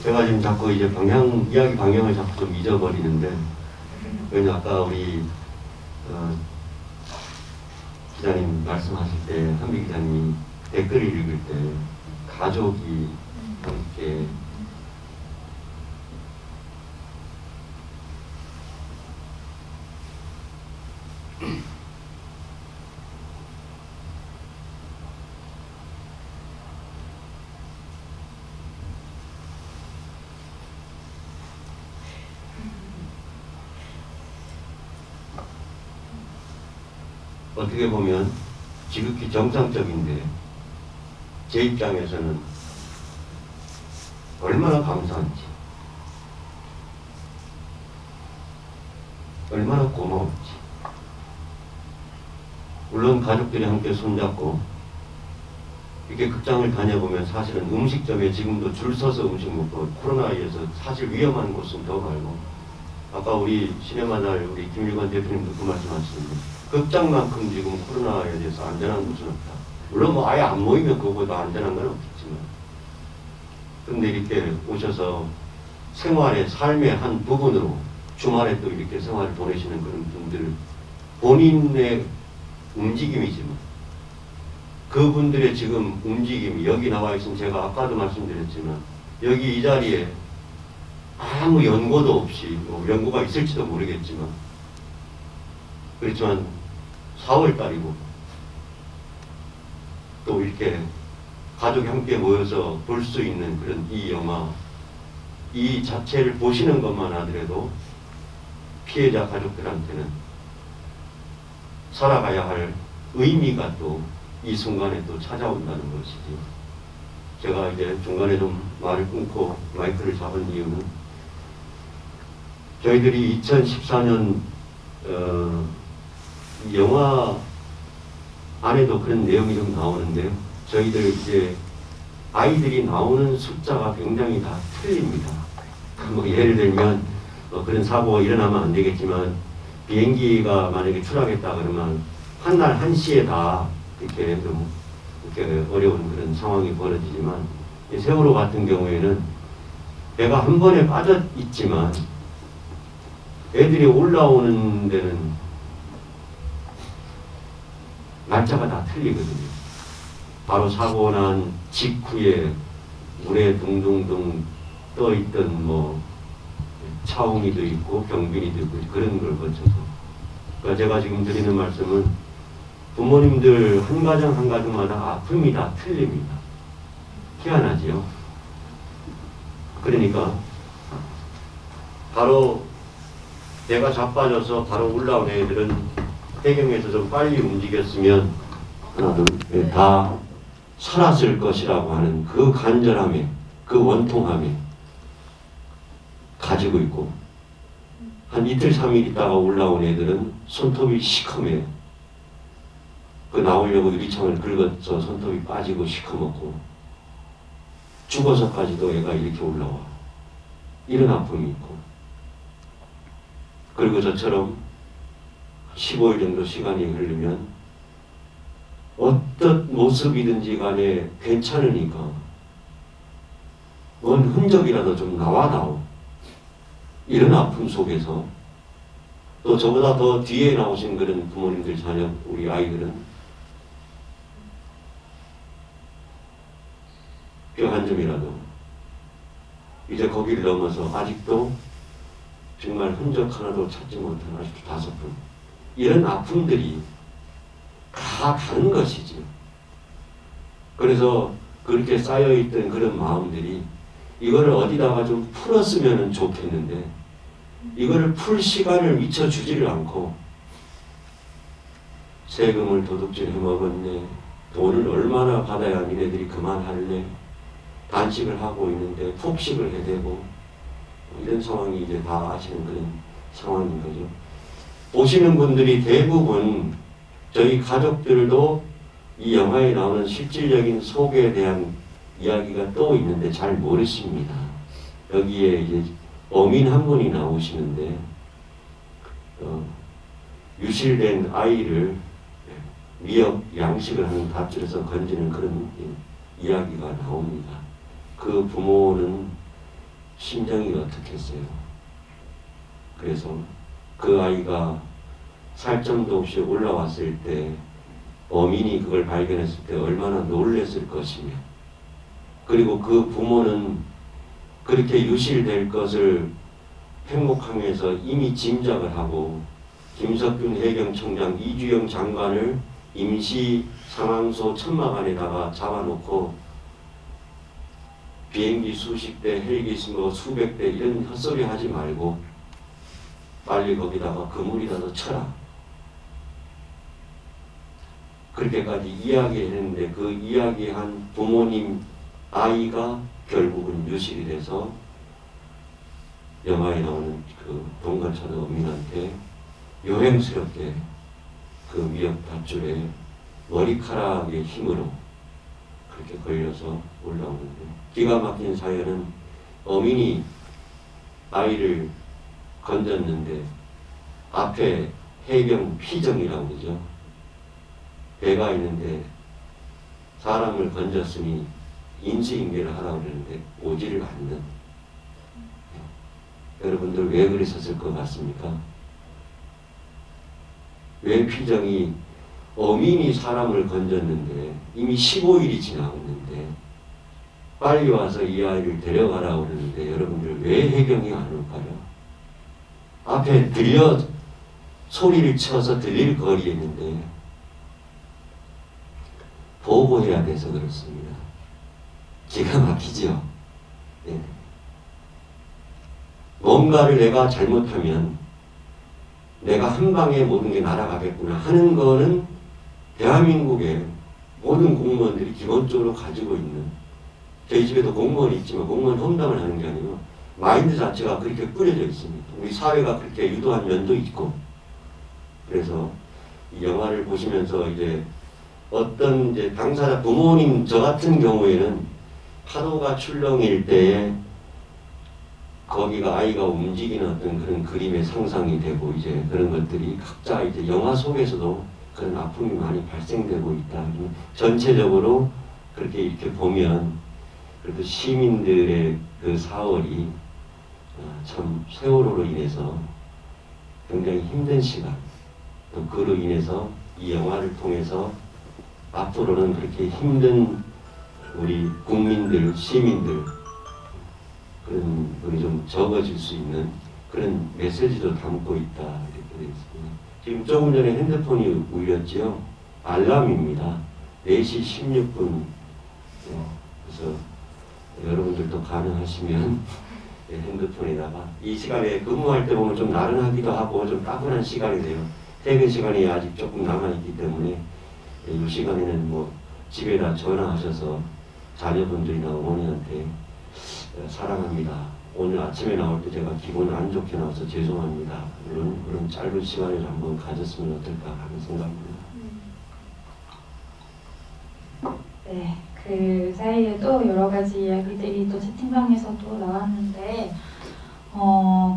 제가 지금 자꾸 이제 이야기 방향을 자꾸 좀 잊어버리는데, 왜냐 아까 우리 기자님 말씀하실 때, 한비 기자님이 댓글을 읽을 때 가족이 함께 어떻게 보면 지극히 정상적인데, 제 입장에서는 얼마나 감사한지, 얼마나 고마운지. 물론 가족들이 함께 손잡고 이렇게 극장을 다녀보면 사실은 음식점에 지금도 줄 서서 음식 먹고, 코로나에서 사실 위험한 곳은 더 말고, 아까 우리 시네마날 우리 김일관 대표님도 그 말씀하시는데 극장만큼 지금 코로나에 대해서 안전한 곳은 없다. 물론 뭐 아예 안 모이면 그거보다 안전한 건 없겠지만, 근데 이렇게 오셔서 생활의 삶의 한 부분으로 주말에 또 이렇게 생활을 보내시는 그런 분들, 본인의 움직임이지만 그분들의 지금 움직임이 여기 나와 있으면, 제가 아까도 말씀드렸지만 여기 이 자리에 아무 연고도 없이, 뭐 연고가 있을지도 모르겠지만, 그렇지만 4월 달이고 또 이렇게 가족이 함께 모여서 볼 수 있는 그런 이 영화, 이 자체를 보시는 것만 하더라도 피해자 가족들한테는 살아가야 할 의미가 또 이 순간에 또 찾아온다는 것이지. 제가 이제 중간에 좀 말을 끊고 마이크를 잡은 이유는, 저희들이 2014년 영화 안에도 그런 내용이 좀 나오는데요. 저희들 이제 아이들이 나오는 숫자가 굉장히 다 틀립니다. 뭐 예를 들면 그런 사고가 일어나면 안 되겠지만, 비행기가 만약에 추락했다 그러면 한 날 1시에 다 이렇게 좀 이렇게 어려운 그런 상황이 벌어지지만, 이 세월호 같은 경우에는 배가 한 번에 빠져 있지만 애들이 올라오는 데는 날짜가 다 틀리거든요. 바로 사고 난 직후에 물에 둥둥둥 떠있던 뭐 차홍이도 있고 경빈이도 있고 그런 걸 거쳐서. 그러니까 제가 지금 드리는 말씀은, 부모님들 한 가정 한 가정마다 아픔이 다 틀립니다. 희한하지요. 그러니까 바로 배가 자빠져서 바로 올라온 애들은 해경에서 좀 빨리 움직였으면 하나 둘 다 살았을 것이라고 하는 그 간절함에, 그 원통함에 가지고 있고, 한 이틀 3일 있다가 올라온 애들은 손톱이 시커매요. 그 나오려고 유리창을 긁어서 손톱이 빠지고 시커멓고, 죽어서까지도 애가 이렇게 올라와. 이런 아픔이 있고, 그리고 저처럼 15일 정도 시간이 흐르면 어떤 모습이든지 간에 괜찮으니까 뭔 흔적이라도 좀 나와다오. 이런 아픔 속에서 또 저보다 더 뒤에 나오신 그런 부모님들 자녀, 우리 아이들은 뼈 한 점이라도 이제 거기를 넘어서 아직도 정말 흔적 하나도 찾지 못한 아직도 5분, 이런 아픔들이 다 다른 것이지. 그래서 그렇게 쌓여있던 그런 마음들이, 이거를 어디다가 좀 풀었으면 좋겠는데 이거를 풀 시간을 미쳐주지를 않고, 세금을 도둑질 해먹었네, 돈을 얼마나 받아야 니네들이 그만할래, 단식을 하고 있는데 폭식을 해대고, 이런 상황이 이제 다 아시는 그런 상황인 거죠. 보시는 분들이 대부분 저희 가족들도 이 영화에 나오는 실질적인 속에 대한 이야기가 또 있는데 잘 모르십니다. 여기에 이제 어민 한 분이 나오시는데 유실된 아이를 미역 양식을 하는 밧줄에서 건지는 그런 이야기가 나옵니다. 그 부모는 심정이 어떻겠어요? 그래서 그 아이가 살점도 없이 올라왔을 때 어민이 그걸 발견했을 때 얼마나 놀랬을 것이며, 그리고 그 부모는 그렇게 유실될 것을 행복항에서 이미 짐작을 하고 김석균 해경청장, 이주영 장관을 임시 상황소 천막안에다가 잡아놓고 비행기 수십 대, 헬기 뭐 수백 대 이런 헛소리 하지 말고 빨리 거기다가 그물이라도 쳐라. 그렇게까지 이야기했는데 그 이야기한 부모님 아이가 결국은 유실이 돼서 영화에 나오는 그 동거차도 어민한테 요행스럽게 그 미역 밧줄에 머리카락의 힘으로 그렇게 걸려서 올라오는데, 기가 막힌 사연은 어민이 아이를 건졌는데 앞에 해경 피정이라고 그러죠. 배가 있는데 사람을 건졌으니 인수인계를 하라고 그러는데 오지를 않는. 여러분들 왜 그러셨을 것 같습니까? 왜 피정이 어민이 사람을 건졌는데 이미 15일이 지나갔는데 빨리 와서 이 아이를 데려가라고 그러는데 여러분들 왜 해경이 안 올까요? 앞에 소리를 쳐서 들릴 거리에 있는데 보고해야 돼서 그렇습니다. 기가 막히죠? 네. 뭔가를 내가 잘못하면 내가 한 방에 모든 게 날아가겠구나 하는 거는 대한민국의 모든 공무원들이 기본적으로 가지고 있는, 저희 집에도 공무원이 있지만 공무원 험담을 하는 게 아니고 마인드 자체가 그렇게 뿌려져 있습니다. 우리 사회가 그렇게 유도한 면도 있고. 그래서 이 영화를 보시면서 이제 어떤 이제 당사자 부모님 저 같은 경우에는 파도가 출렁일 때에 거기가 아이가 움직이는 어떤 그런 그림의 상상이 되고 이제 그런 것들이 각자 이제 영화 속에서도 그런 아픔이 많이 발생되고 있다. 전체적으로 그렇게 이렇게 보면 그래도 시민들의 그 4월이 참 세월호로 인해서 굉장히 힘든 시간, 또 그로 인해서 이 영화를 통해서 앞으로는 그렇게 힘든 우리 국민들, 시민들 그런 우리 좀 적어질 수 있는 그런 메시지도 담고 있다 이렇게 되어 있습니다. 지금 조금 전에 핸드폰이 울렸지요. 알람입니다. 4시 16분. 그래서 여러분들도 가능하시면 핸드폰에다가 이 시간에 근무할 때 보면 좀 나른하기도 하고 좀 따분한 시간이 돼요. 퇴근 시간이 아직 조금 남아있기 때문에 이 시간에는 뭐 집에다 전화하셔서 자녀분들이나 어머니한테 사랑합니다. 오늘 아침에 나올 때 제가 기분 안 좋게 나와서 죄송합니다. 그런 짧은 시간을 한번 가졌으면 어떨까 하는 생각입니다. 네, 그 사이에 또 여러 가지 이야기들이 또 채팅방에서도 나왔는데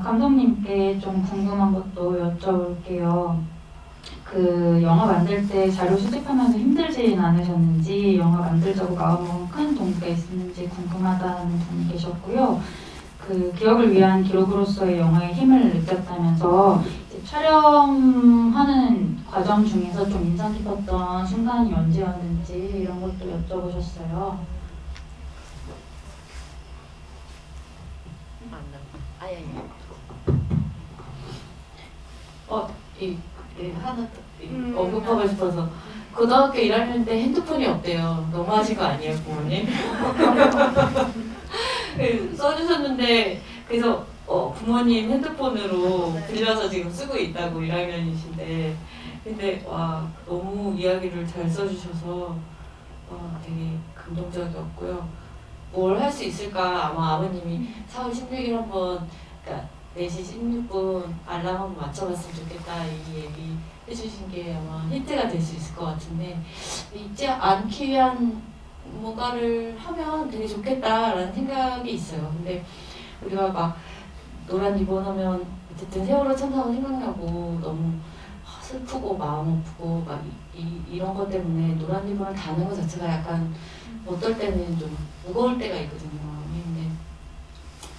감독님께 좀 궁금한 것도 여쭤볼게요. 그 영화 만들 때 자료 수집하면서 힘들진 않으셨는지, 영화 만들자고 마음먹은 큰 동기가 있었는지 궁금하다는 분이 계셨고요. 그 기억을 위한 기록으로서의 영화의 힘을 느꼈다면서 이제 촬영하는 과정 중에서 좀 인상 깊었던 순간이 언제였는지 이런 것도 여쭤보셨어요. 아예. 하나 언급하고 싶어서 고등학교 1학년 때 핸드폰이 없대요. 너무하신 거 아니에요, 부모님? 써주셨는데 그래서 부모님 핸드폰으로 빌려서 지금 쓰고 있다고 1학년이신데 근데 와 너무 이야기를 잘 써주셔서 되게 감동적이었고요. 뭘 할 수 있을까 아마 아버님이 4월 16일 한번 그러니까 4시 16분 알람 한번 맞춰봤으면 좋겠다 이 얘기 해주신 게 아마 힌트가 될 수 있을 것 같은데 잊지 않기 위한 뭔가를 하면 되게 좋겠다라는 생각이 있어요. 근데 우리가 막 노란 리본 하면 어쨌든 세월호 참사가 생각나고 너무 슬프고 마음 아프고 막 이런 것 때문에 노란 리본을 다는 것 자체가 약간 어떨 때는 좀 무거울 때가 있거든요. 근데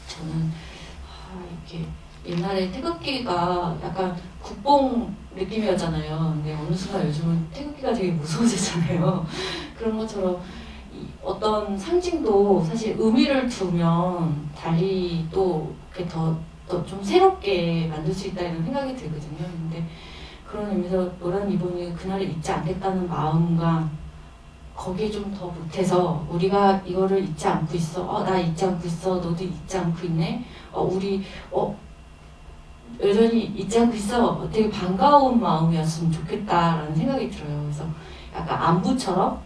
저는 이렇게 옛날에 태극기가 약간 국뽕 느낌이었잖아요. 근데 어느 순간 요즘은 태극기가 되게 무서워졌잖아요. 그런 것처럼 어떤 상징도 사실 의미를 두면 달리 또 더 좀 새롭게 만들 수 있다 이런 생각이 들거든요. 근데 그런 의미에서 노란 리본이 그날을 잊지 않겠다는 마음과 거기에 좀 더 보태서 우리가 이거를 잊지 않고 있어. 나 잊지 않고 있어. 너도 잊지 않고 있네. 우리 여전히 잊지 않고 있어. 되게 반가운 마음이었으면 좋겠다라는 생각이 들어요. 그래서 약간 안부처럼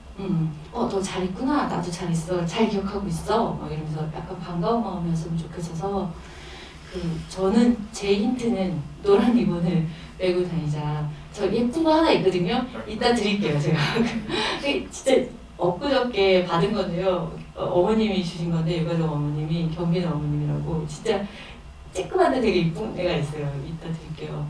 너 잘 있구나. 나도 잘 있어. 잘 기억하고 있어. 이러면서 약간 반가운 마음이었으면 좋겠어서 저는 제 힌트는 노란 리본을 메고 다니자. 저 예쁜 거 하나 있거든요. 이따 드릴게요. 제가. 진짜 엊그저께 받은 건데요. 어머님이 주신 건데 유가족 어머님이 경기도 어머님이라고 진짜 쬐끄만데 되게 이쁜 애가 있어요. 이따 드릴게요.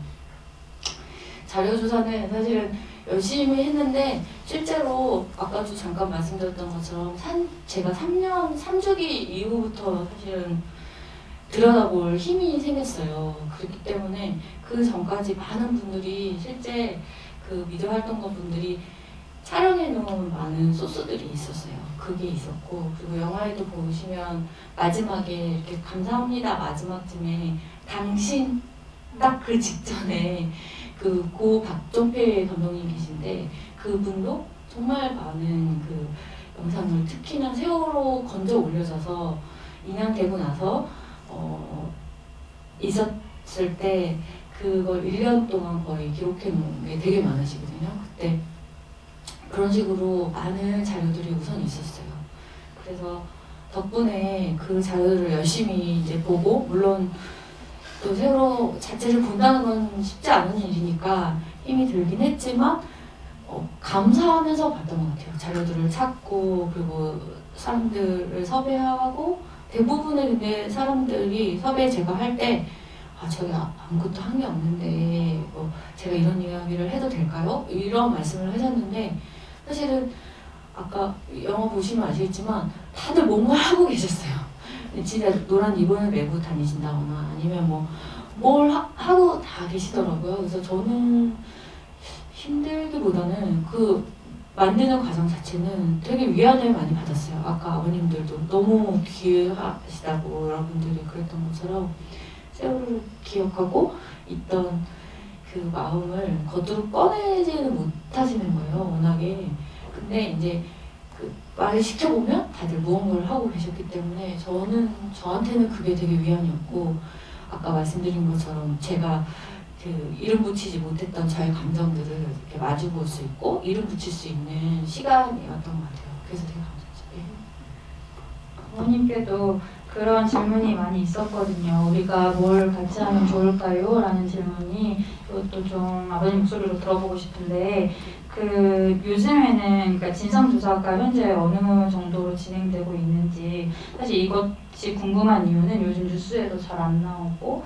자료 조사는 사실은 열심히 했는데 실제로 아까도 잠깐 말씀드렸던 것처럼 제가 3주기 이후부터 사실은 들여다볼 힘이 생겼어요. 그렇기 때문에 그 전까지 많은 분들이 실제 그 미디어 활동가 분들이 촬영해 놓은 많은 소스들이 있었어요. 그게 있었고, 그리고 영화에도 보시면 마지막에 이렇게 감사합니다 마지막쯤에 당신 딱 그 직전에 그 고 박종필 감독님 계신데 그분도 정말 많은 그 영상을 특히나 세월호 건져 올려져서 인양되고 나서 있었을 때 그걸 1년 동안 거의 기록해 놓은 게 되게 많으시거든요. 그때 그런 식으로 많은 자료들이 우선 있었어요. 그래서 덕분에 그 자료들을 열심히 이제 보고, 물론 또 세월호 자체를 본다는 건 쉽지 않은 일이니까 힘이 들긴 했지만 감사하면서 봤던 것 같아요. 자료들을 찾고, 그리고 사람들을 섭외하고, 대부분의 근데 사람들이 섭외 제가 할 때 저희 아무것도 한 게 없는데 뭐 제가 이런 이야기를 해도 될까요? 이런 말씀을 하셨는데, 사실은 아까 영화 보시면 아시겠지만 다들 뭔가 하고 계셨어요. 진짜 노란 리본을 메고 다니신다거나 아니면 뭐 뭘 하고 다 계시더라고요. 그래서 저는 힘들기보다는 그 만드는 과정 자체는 되게 위안을 많이 받았어요. 아까 아버님들도 너무 귀하시다고 여러분들이 그랬던 것처럼 세월을 기억하고 있던 그 마음을 겉으로 꺼내지는 못하시는 거예요, 워낙에. 근데 이제 그 말을 시켜보면 다들 무언가를 하고 계셨기 때문에 저한테는 그게 되게 위안이었고, 아까 말씀드린 것처럼 제가 그 이름 붙이지 못했던 저의 감정들을 이렇게 마주볼 수 있고 이름 붙일 수 있는 시간이었던 것 같아요. 그래서 되게 감사했죠. 예. 어머님께도 그런 질문이 많이 있었거든요. 우리가 뭘 같이 하면 좋을까요? 라는 질문이, 그것도 좀 아버님 목소리로 들어보고 싶은데, 그 요즘에는 그러니까 진상조사가 현재 어느 정도로 진행되고 있는지 사실 이것이 궁금한 이유는 요즘 뉴스에도 잘 안 나오고,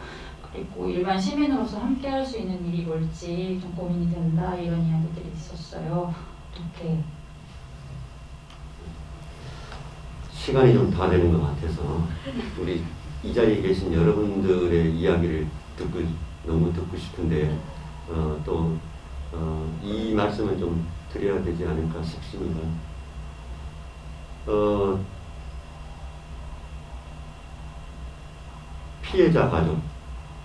그리고 일반 시민으로서 함께 할 수 있는 일이 뭘지 좀 고민이 된다, 이런 이야기들이 있었어요. 어떻게? 시간이 좀 다 되는 것 같아서 우리 이 자리에 계신 여러분들의 이야기를 너무 듣고 싶은데 이 말씀은 좀 드려야 되지 않을까 싶습니다. 피해자 가족,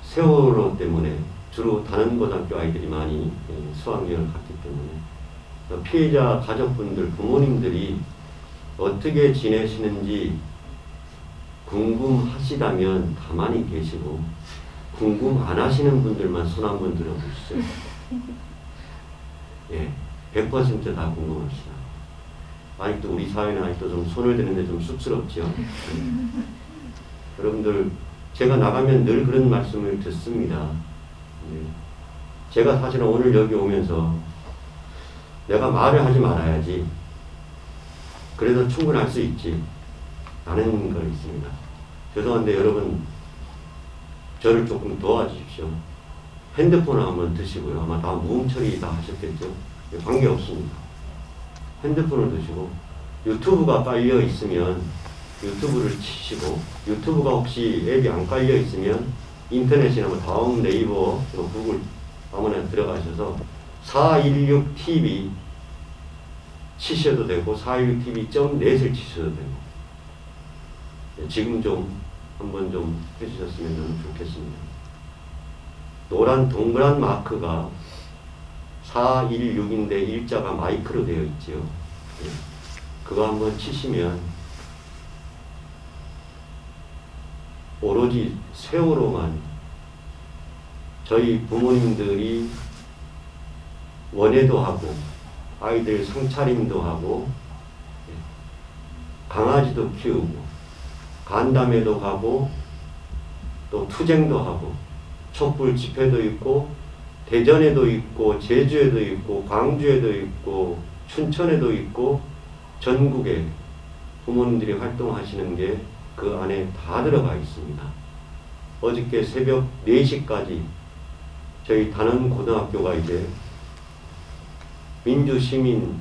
세월호 때문에 주로 단원고등학교 아이들이 많이 수학여행을 갔기 때문에 피해자 가족분들, 부모님들이 어떻게 지내시는지 궁금하시다면 가만히 계시고, 궁금 안 하시는 분들만 손 한번 들어보시죠. 예, 100% 다 궁금합시다. 아직도 우리 사회는 아직도 좀 손을 드는데 좀 쑥스럽죠. 여러분들, 제가 나가면 늘 그런 말씀을 듣습니다. 예. 제가 사실은 오늘 여기 오면서 내가 말을 하지 말아야지, 그래도 충분할 수 있지 라는 걸 있습니다. 죄송한데 여러분, 저를 조금 도와주십시오. 핸드폰을 한번 드시고요. 아마 다 무음 처리 다 하셨겠죠. 관계없습니다. 핸드폰을 드시고 유튜브가 깔려 있으면 유튜브를 치시고, 유튜브가 혹시 앱이 안 깔려 있으면 인터넷이나 뭐 다음, 네이버, 구글 아무나 들어가셔서 416TV 치셔도 되고 416tv.net을 치셔도 되고, 지금 좀 한번 좀 해주셨으면 너무 좋겠습니다. 노란 동그란 마크가 416인데 일자가 마이크로 되어 있죠. 그거 한번 치시면 오로지 세월호만 저희 부모님들이 원예도 하고 아이들 상차림도 하고 강아지도 키우고 간담회도 가고 또 투쟁도 하고 촛불 집회도 있고 대전에도 있고 제주에도 있고 광주에도 있고 춘천에도 있고 전국에 부모님들이 활동하시는 게 그 안에 다 들어가 있습니다. 어저께 새벽 4시까지 저희 단원고등학교가 이제 민주시민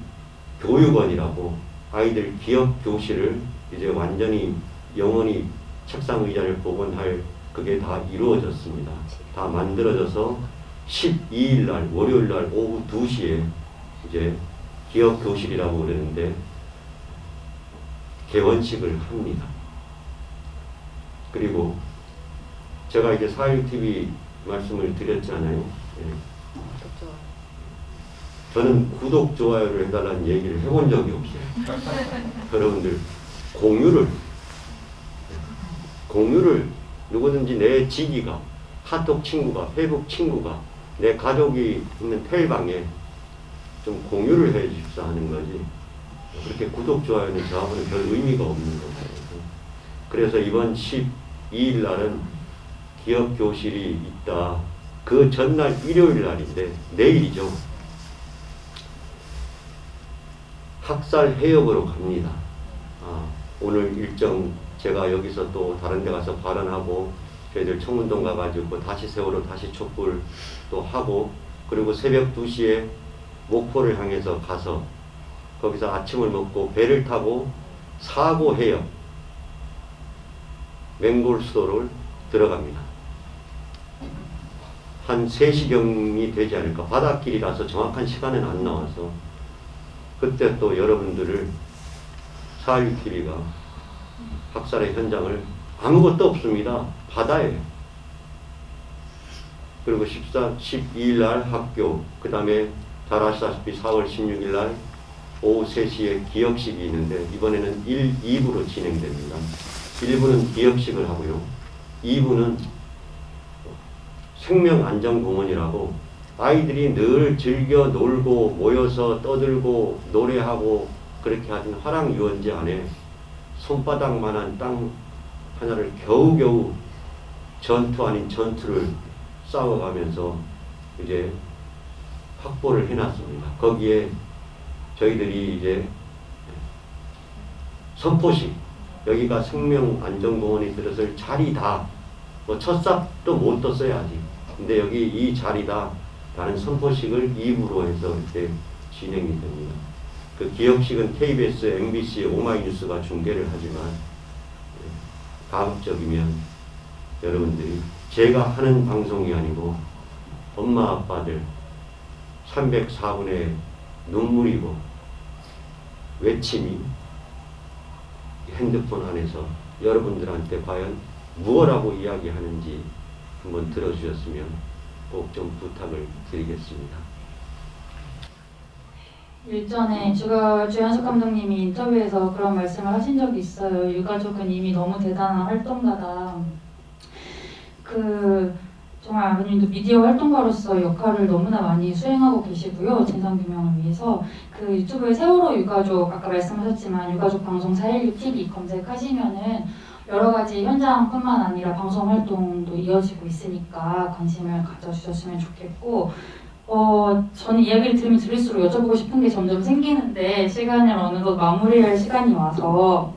교육원이라고 아이들 기업 교실을 이제 완전히 영원히 책상 의자를 복원할 그게 다 이루어졌습니다. 다 만들어져서 12일 날 월요일 날 오후 2시에 이제 기업 교실이라고 그러는데 개원식을 합니다. 그리고 제가 이제 4.1TV 말씀을 드렸잖아요. 예. 저는 구독, 좋아요를 해달라는 얘기를 해본 적이 없어요. 여러분들 공유를 누구든지 내 지기가, 카톡 친구가, 페이북 친구가, 내 가족이 있는 텔방에 좀 공유를 해 주십사 하는 거지. 그렇게 구독, 좋아요는 저하고는 별 의미가 없는 거예요. 그래서 이번 12일 날은 기업 교실이 있다. 그 전날 일요일 날인데 내일이죠. 학살 해역으로 갑니다. 오늘 일정 제가 여기서 또 다른 데 가서 발언하고 저희들 청운동 가가지고 다시 세월호 다시 촛불 또 하고 그리고 새벽 2시에 목포를 향해서 가서 거기서 아침을 먹고 배를 타고 사고 해역 맹골 수도를 들어갑니다. 한 3시경이 되지 않을까. 바닷길이라서 정확한 시간은 안 나와서 그때 또 여러분들을 4.1TV가 학살의 현장을 아무것도 없습니다. 바다예요. 그리고 12일 날 학교, 그 다음에 잘 아시다시피 4월 16일 날 오후 3시에 기억식이 있는데 이번에는 2부로 진행됩니다. 1부는 기억식을 하고요. 2부는 생명안전공원이라고 아이들이 늘 즐겨 놀고 모여서 떠들고 노래하고 그렇게 하던 화랑유원지 안에 손바닥만한 땅 하나를 겨우겨우 전투 아닌 전투를 싸워가면서 이제 확보를 해놨습니다. 거기에 저희들이 이제 선포식, 여기가 생명안전공원이 들어설 자리다. 뭐 첫삽도 못 떴어요 아직. 근데 여기 이 자리다 라는 선포식을 2부로 해서 이렇게 진행이 됩니다. 그 기억식은 KBS, MBC, 오마이뉴스가 중계를 하지만 가급적이면 여러분들이 제가 하는 방송이 아니고 엄마 아빠들 304분의 눈물이고 외침이 핸드폰 안에서 여러분들한테 과연 무엇라고 이야기하는지 한번 들어주셨으면 꼭 좀 부탁을 드리겠습니다. 일전에 주현석 감독님이 인터뷰에서 그런 말씀을 하신 적이 있어요. 유가족은 이미 너무 대단한 활동가다. 정말 아버님도 미디어 활동가로서 역할을 너무나 많이 수행하고 계시고요. 진상규명을 위해서. 그 유튜브에 세월호 유가족, 아까 말씀하셨지만 유가족 방송 416TV 검색하시면은 여러 가지 현장뿐만 아니라 방송 활동도 이어지고 있으니까 관심을 가져주셨으면 좋겠고, 저는 이야기를 들으면 들을수록 여쭤보고 싶은 게 점점 생기는데 시간을 어느덧 마무리할 시간이 와서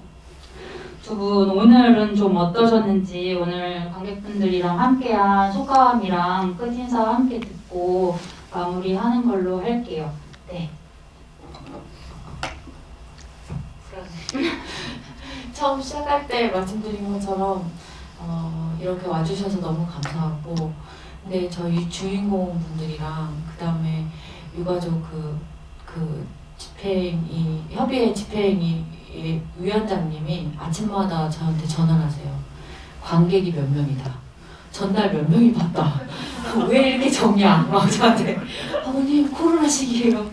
두 분 오늘은 좀 어떠셨는지 오늘 관객분들이랑 함께한 소감이랑 끝인사 함께 듣고 마무리하는 걸로 할게요. 네. 처음 시작할 때 말씀드린 것처럼 이렇게 와주셔서 너무 감사하고, 근데 저희 주인공 분들이랑 그 다음에 유가족 그 집행이 협의회 집행위 위원장님이 아침마다 저한테 전화를 하세요. 관객이 몇 명이다. 전날 몇 명이 봤다. 왜 이렇게 적냐? 막 저한테 아버님 코로나 시기예요.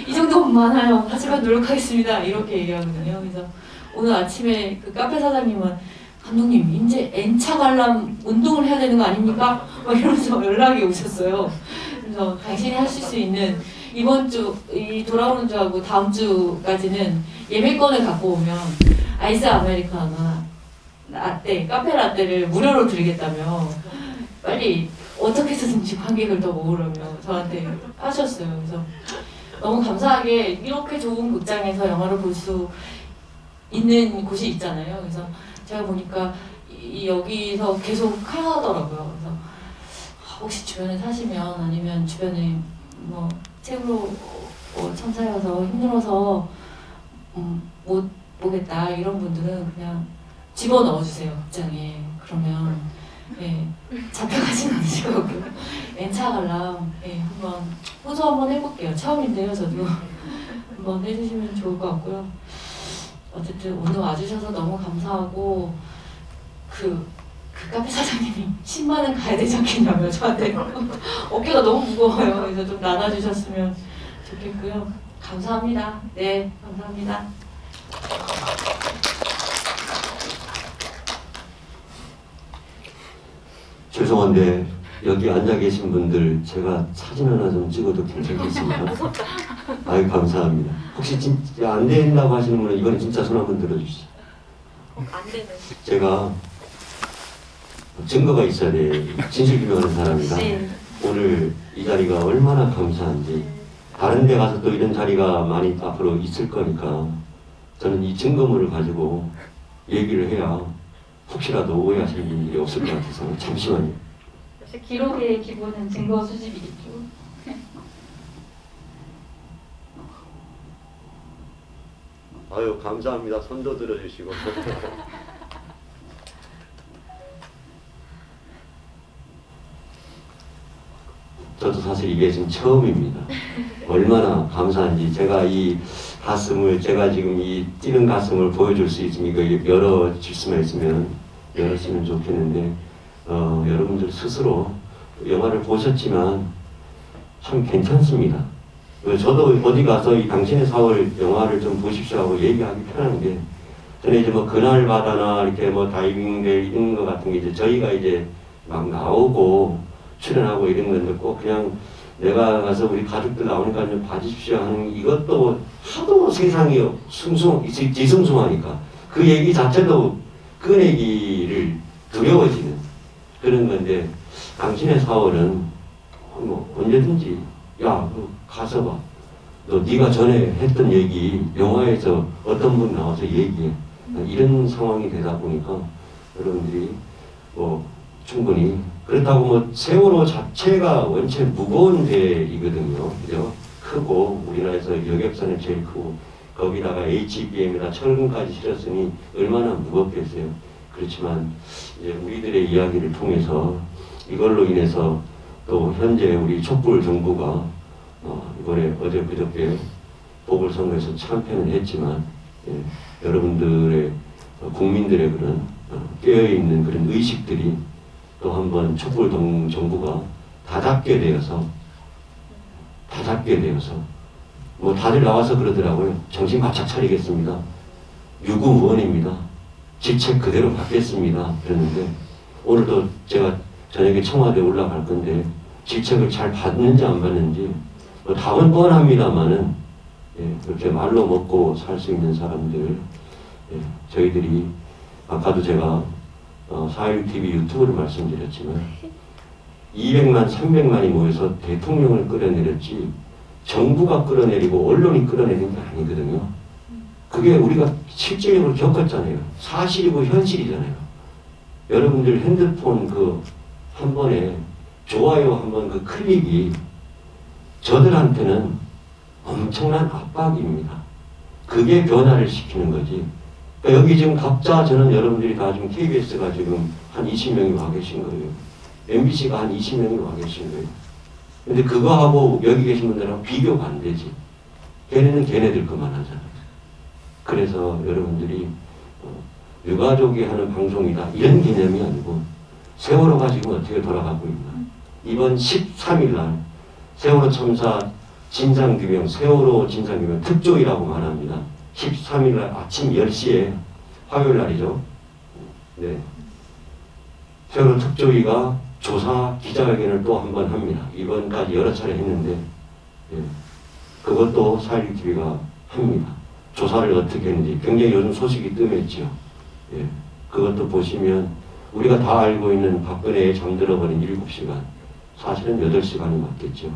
이 정도면 많아요. 하지만 노력하겠습니다. 이렇게 얘기하거든요. 그래서 오늘 아침에 그 카페 사장님은 감독님 이제 N차 관람 운동을 해야 되는 거 아닙니까? 막 이러면서 연락이 오셨어요. 그래서 당신이 하실 수 있는 이번 주, 이 돌아오는 주하고 다음 주까지는 예매권을 갖고 오면 아이스 아메리카노나 라떼, 카페 라떼를 무료로 드리겠다며 빨리 어떻게 해서든지 관객을 더 모으려며 저한테 하셨어요. 그래서 너무 감사하게 이렇게 좋은 극장에서 영화를 볼 수 있는 곳이 있잖아요. 그래서 제가 보니까 여기서 계속 하더라고요. 그래서 혹시 주변에 사시면 아니면 주변에 뭐 책으로 참사여서 힘들어서 못 보겠다 이런 분들은 그냥 집어넣어 주세요 극장에. 그러면 예, 잡혀가진 않으실 거고 엔차 관람 예, 한번 호소 한번 해볼게요. 처음인데요 저도 한번 해주시면 좋을 것 같고요. 어쨌든 오늘 와주셔서 너무 감사하고 그 카페 사장님이 10만 원 가야 되지 않겠냐고요 저한테. 어깨가 너무 무거워요. 그래서 좀 나눠주셨으면 좋겠고요. 감사합니다. 네, 감사합니다. 죄송한데 여기 앉아 계신 분들 제가 사진 하나 좀 찍어도 괜찮겠습니까? 아유 감사합니다. 혹시 진짜 안 된다고 하시는 분은 이번에 진짜 손 한번 들어주시죠. 안 되는. 제가 증거가 있어야 돼. 진실규명하는 사람이라 네. 오늘 이 자리가 얼마나 감사한지 다른 데 가서 또 이런 자리가 많이 앞으로 있을 거니까 저는 이 증거물을 가지고 얘기를 해야 혹시라도 오해하시는 분들이 없을 것 같아서 잠시만요. 역시 기록의 기본은 증거 수집이겠죠. 아유 감사합니다. 손도 들어주시고. 저도 사실 이게 지금 처음입니다. 얼마나 감사한지 제가 이 가슴을 제가 지금 이 뛰는 가슴을 보여줄 수 있으면 이거 열어줄 수만 있으면 열었으면 좋겠는데 여러분들 스스로 영화를 보셨지만 참 괜찮습니다. 저도 어디 가서 이 당신의 4월 영화를 좀 보십시오 하고 얘기하기 편한 게 저는 이제 뭐 그날바다나 이렇게 뭐 다이빙들 이런 거 같은 게 이제 저희가 이제 막 나오고 출연하고 이런 건데 꼭 그냥 내가 가서 우리 가족들 나오니까 좀 봐주십시오 하는 이것도 하도 세상이 뒤숭숭하니까 그 얘기 자체도 꺼내기를 두려워지는 그런 건데 당신의 4월은 뭐 언제든지 야 가서 봐. 너 네가 전에 했던 얘기 영화에서 어떤 분 나와서 얘기해. 이런 상황이 되다 보니까 여러분들이 뭐 충분히 그렇다고 뭐 세월호 자체가 원체 무거운 배이거든요. 그죠? 크고 우리나라에서 여객선이 제일 크고 거기다가 HBM에다 철근까지 실었으니 얼마나 무겁겠어요. 그렇지만 이제 우리들의 이야기를 통해서 이걸로 인해서 또 현재 우리 촛불 정부가 이번에 어제 그저께 보궐선거에서 참패는 했지만 여러분들의 국민들의 그런 깨어있는 그런 의식들이 또 한번 촛불 정부가 다잡게 되어서 뭐 다들 나와서 그러더라고요. 정신 바짝 차리겠습니다. 유구무원입니다. 직책 그대로 받겠습니다. 그랬는데 오늘도 제가 저녁에 청와대에 올라갈 건데 직책을 잘 받는지 안 받는지 뭐 답은 뻔합니다만은 그렇게 말로 먹고 살 수 있는 사람들 저희들이 아까도 제가 4.1TV 유튜브를 말씀드렸지만 200만, 300만이 모여서 대통령을 끌어내렸지 정부가 끌어내리고 언론이 끌어내린 게 아니거든요. 그게 우리가 실제로 겪었잖아요. 사실이고 현실이잖아요. 여러분들 핸드폰 그 한 번에 좋아요 한 번 그 클릭이 저들한테는 엄청난 압박입니다. 그게 변화를 시키는 거지. 그러니까 여기 지금 각자 저는 여러분들이 다 지금 KBS가 지금 한 20명이 와 계신 거예요. MBC가 한 20명이 와 계신 거예요. 근데 그거하고 여기 계신 분들하고 비교가 안 되지. 걔네는 걔네들 그만하잖아. 그래서 여러분들이 유가족이 하는 방송이다 이런 개념이 아니고 세월호가 지금 어떻게 돌아가고 있나. 이번 13일 날 세월호 참사 진상규명, 세월호 진상규명 특조위라고 말합니다. 13일 날 아침 10시에 화요일 날이죠. 네. 세월호 특조위가 조사 기자회견을 또 한 번 합니다. 이번까지 여러 차례 했는데 그것도 4.1TV가 합니다. 조사를 어떻게 했는지 굉장히 요즘 소식이 뜸했죠. 그것도 보시면 우리가 다 알고 있는 박근혜의 잠들어버린 7시간 사실은 8시간이 맞겠죠.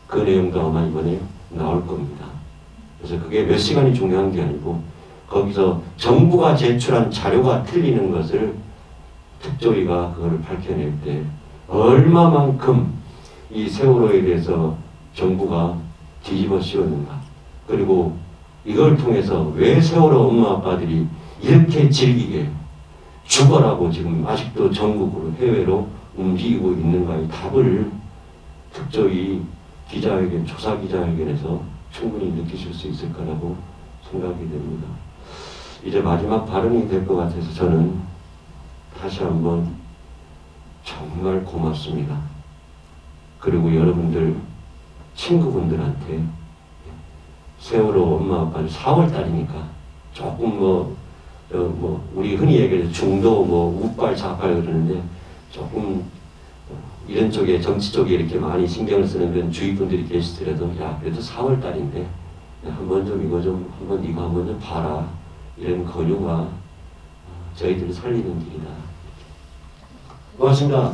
그 내용도 아마 이번에 나올 겁니다. 그래서 그게 몇 시간이 중요한 게 아니고 거기서 정부가 제출한 자료가 틀리는 것을 특조위가 그걸 밝혀낼 때 얼마만큼 이 세월호에 대해서 정부가 뒤집어 씌웠는가? 그리고 이걸 통해서 왜 세월호 엄마 아빠들이 이렇게 즐기게 죽어라고 지금 아직도 전국으로 해외로 움직이고 있는가의 답을 특조위 기자회견, 조사 기자회견에서 충분히 느끼실 수 있을 거라고 생각이 됩니다. 이제 마지막 발언이 될 것 같아서 저는 다시 한번 정말 고맙습니다. 그리고 여러분들 친구분들한테 세월호 엄마 아빠는 4월 달이니까 조금 우리 흔히 얘기해서 중도 우빨 좌빨 그러는데 조금 이런 쪽에 정치 쪽에 이렇게 많이 신경을 쓰는 그런 주위 분들이 계시더라도 야 그래도 4월 달인데 한번 좀 이거 좀 한번 이거 한번 좀 봐라 이런 권유가 저희들을 살리는 길이다. 고맙습니다.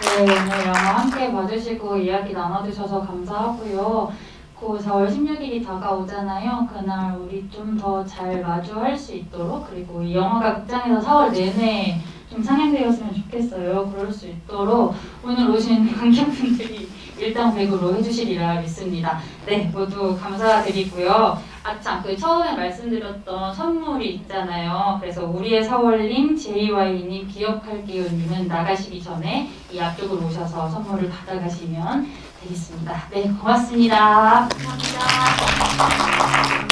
네, 오늘 영화 함께 봐주시고 이야기 나눠주셔서 감사하고요. 그 4월 16일이 다가오잖아요. 그날 우리 좀 더 잘 마주할 수 있도록, 그리고 이 영화가 극장에서 4월 내내 좀 상영되었으면 좋겠어요. 그럴 수 있도록 오늘 오신 관객분들이 일당백으로 해주시리라 믿습니다. 네, 모두 감사드리고요. 아참, 그 처음에 말씀드렸던 선물이 있잖아요. 그래서 우리의 4월님, JY님, 기억할게요님은 나가시기 전에 이 앞쪽으로 오셔서 선물을 받아가시면 되겠습니다. 네, 고맙습니다. 감사합니다.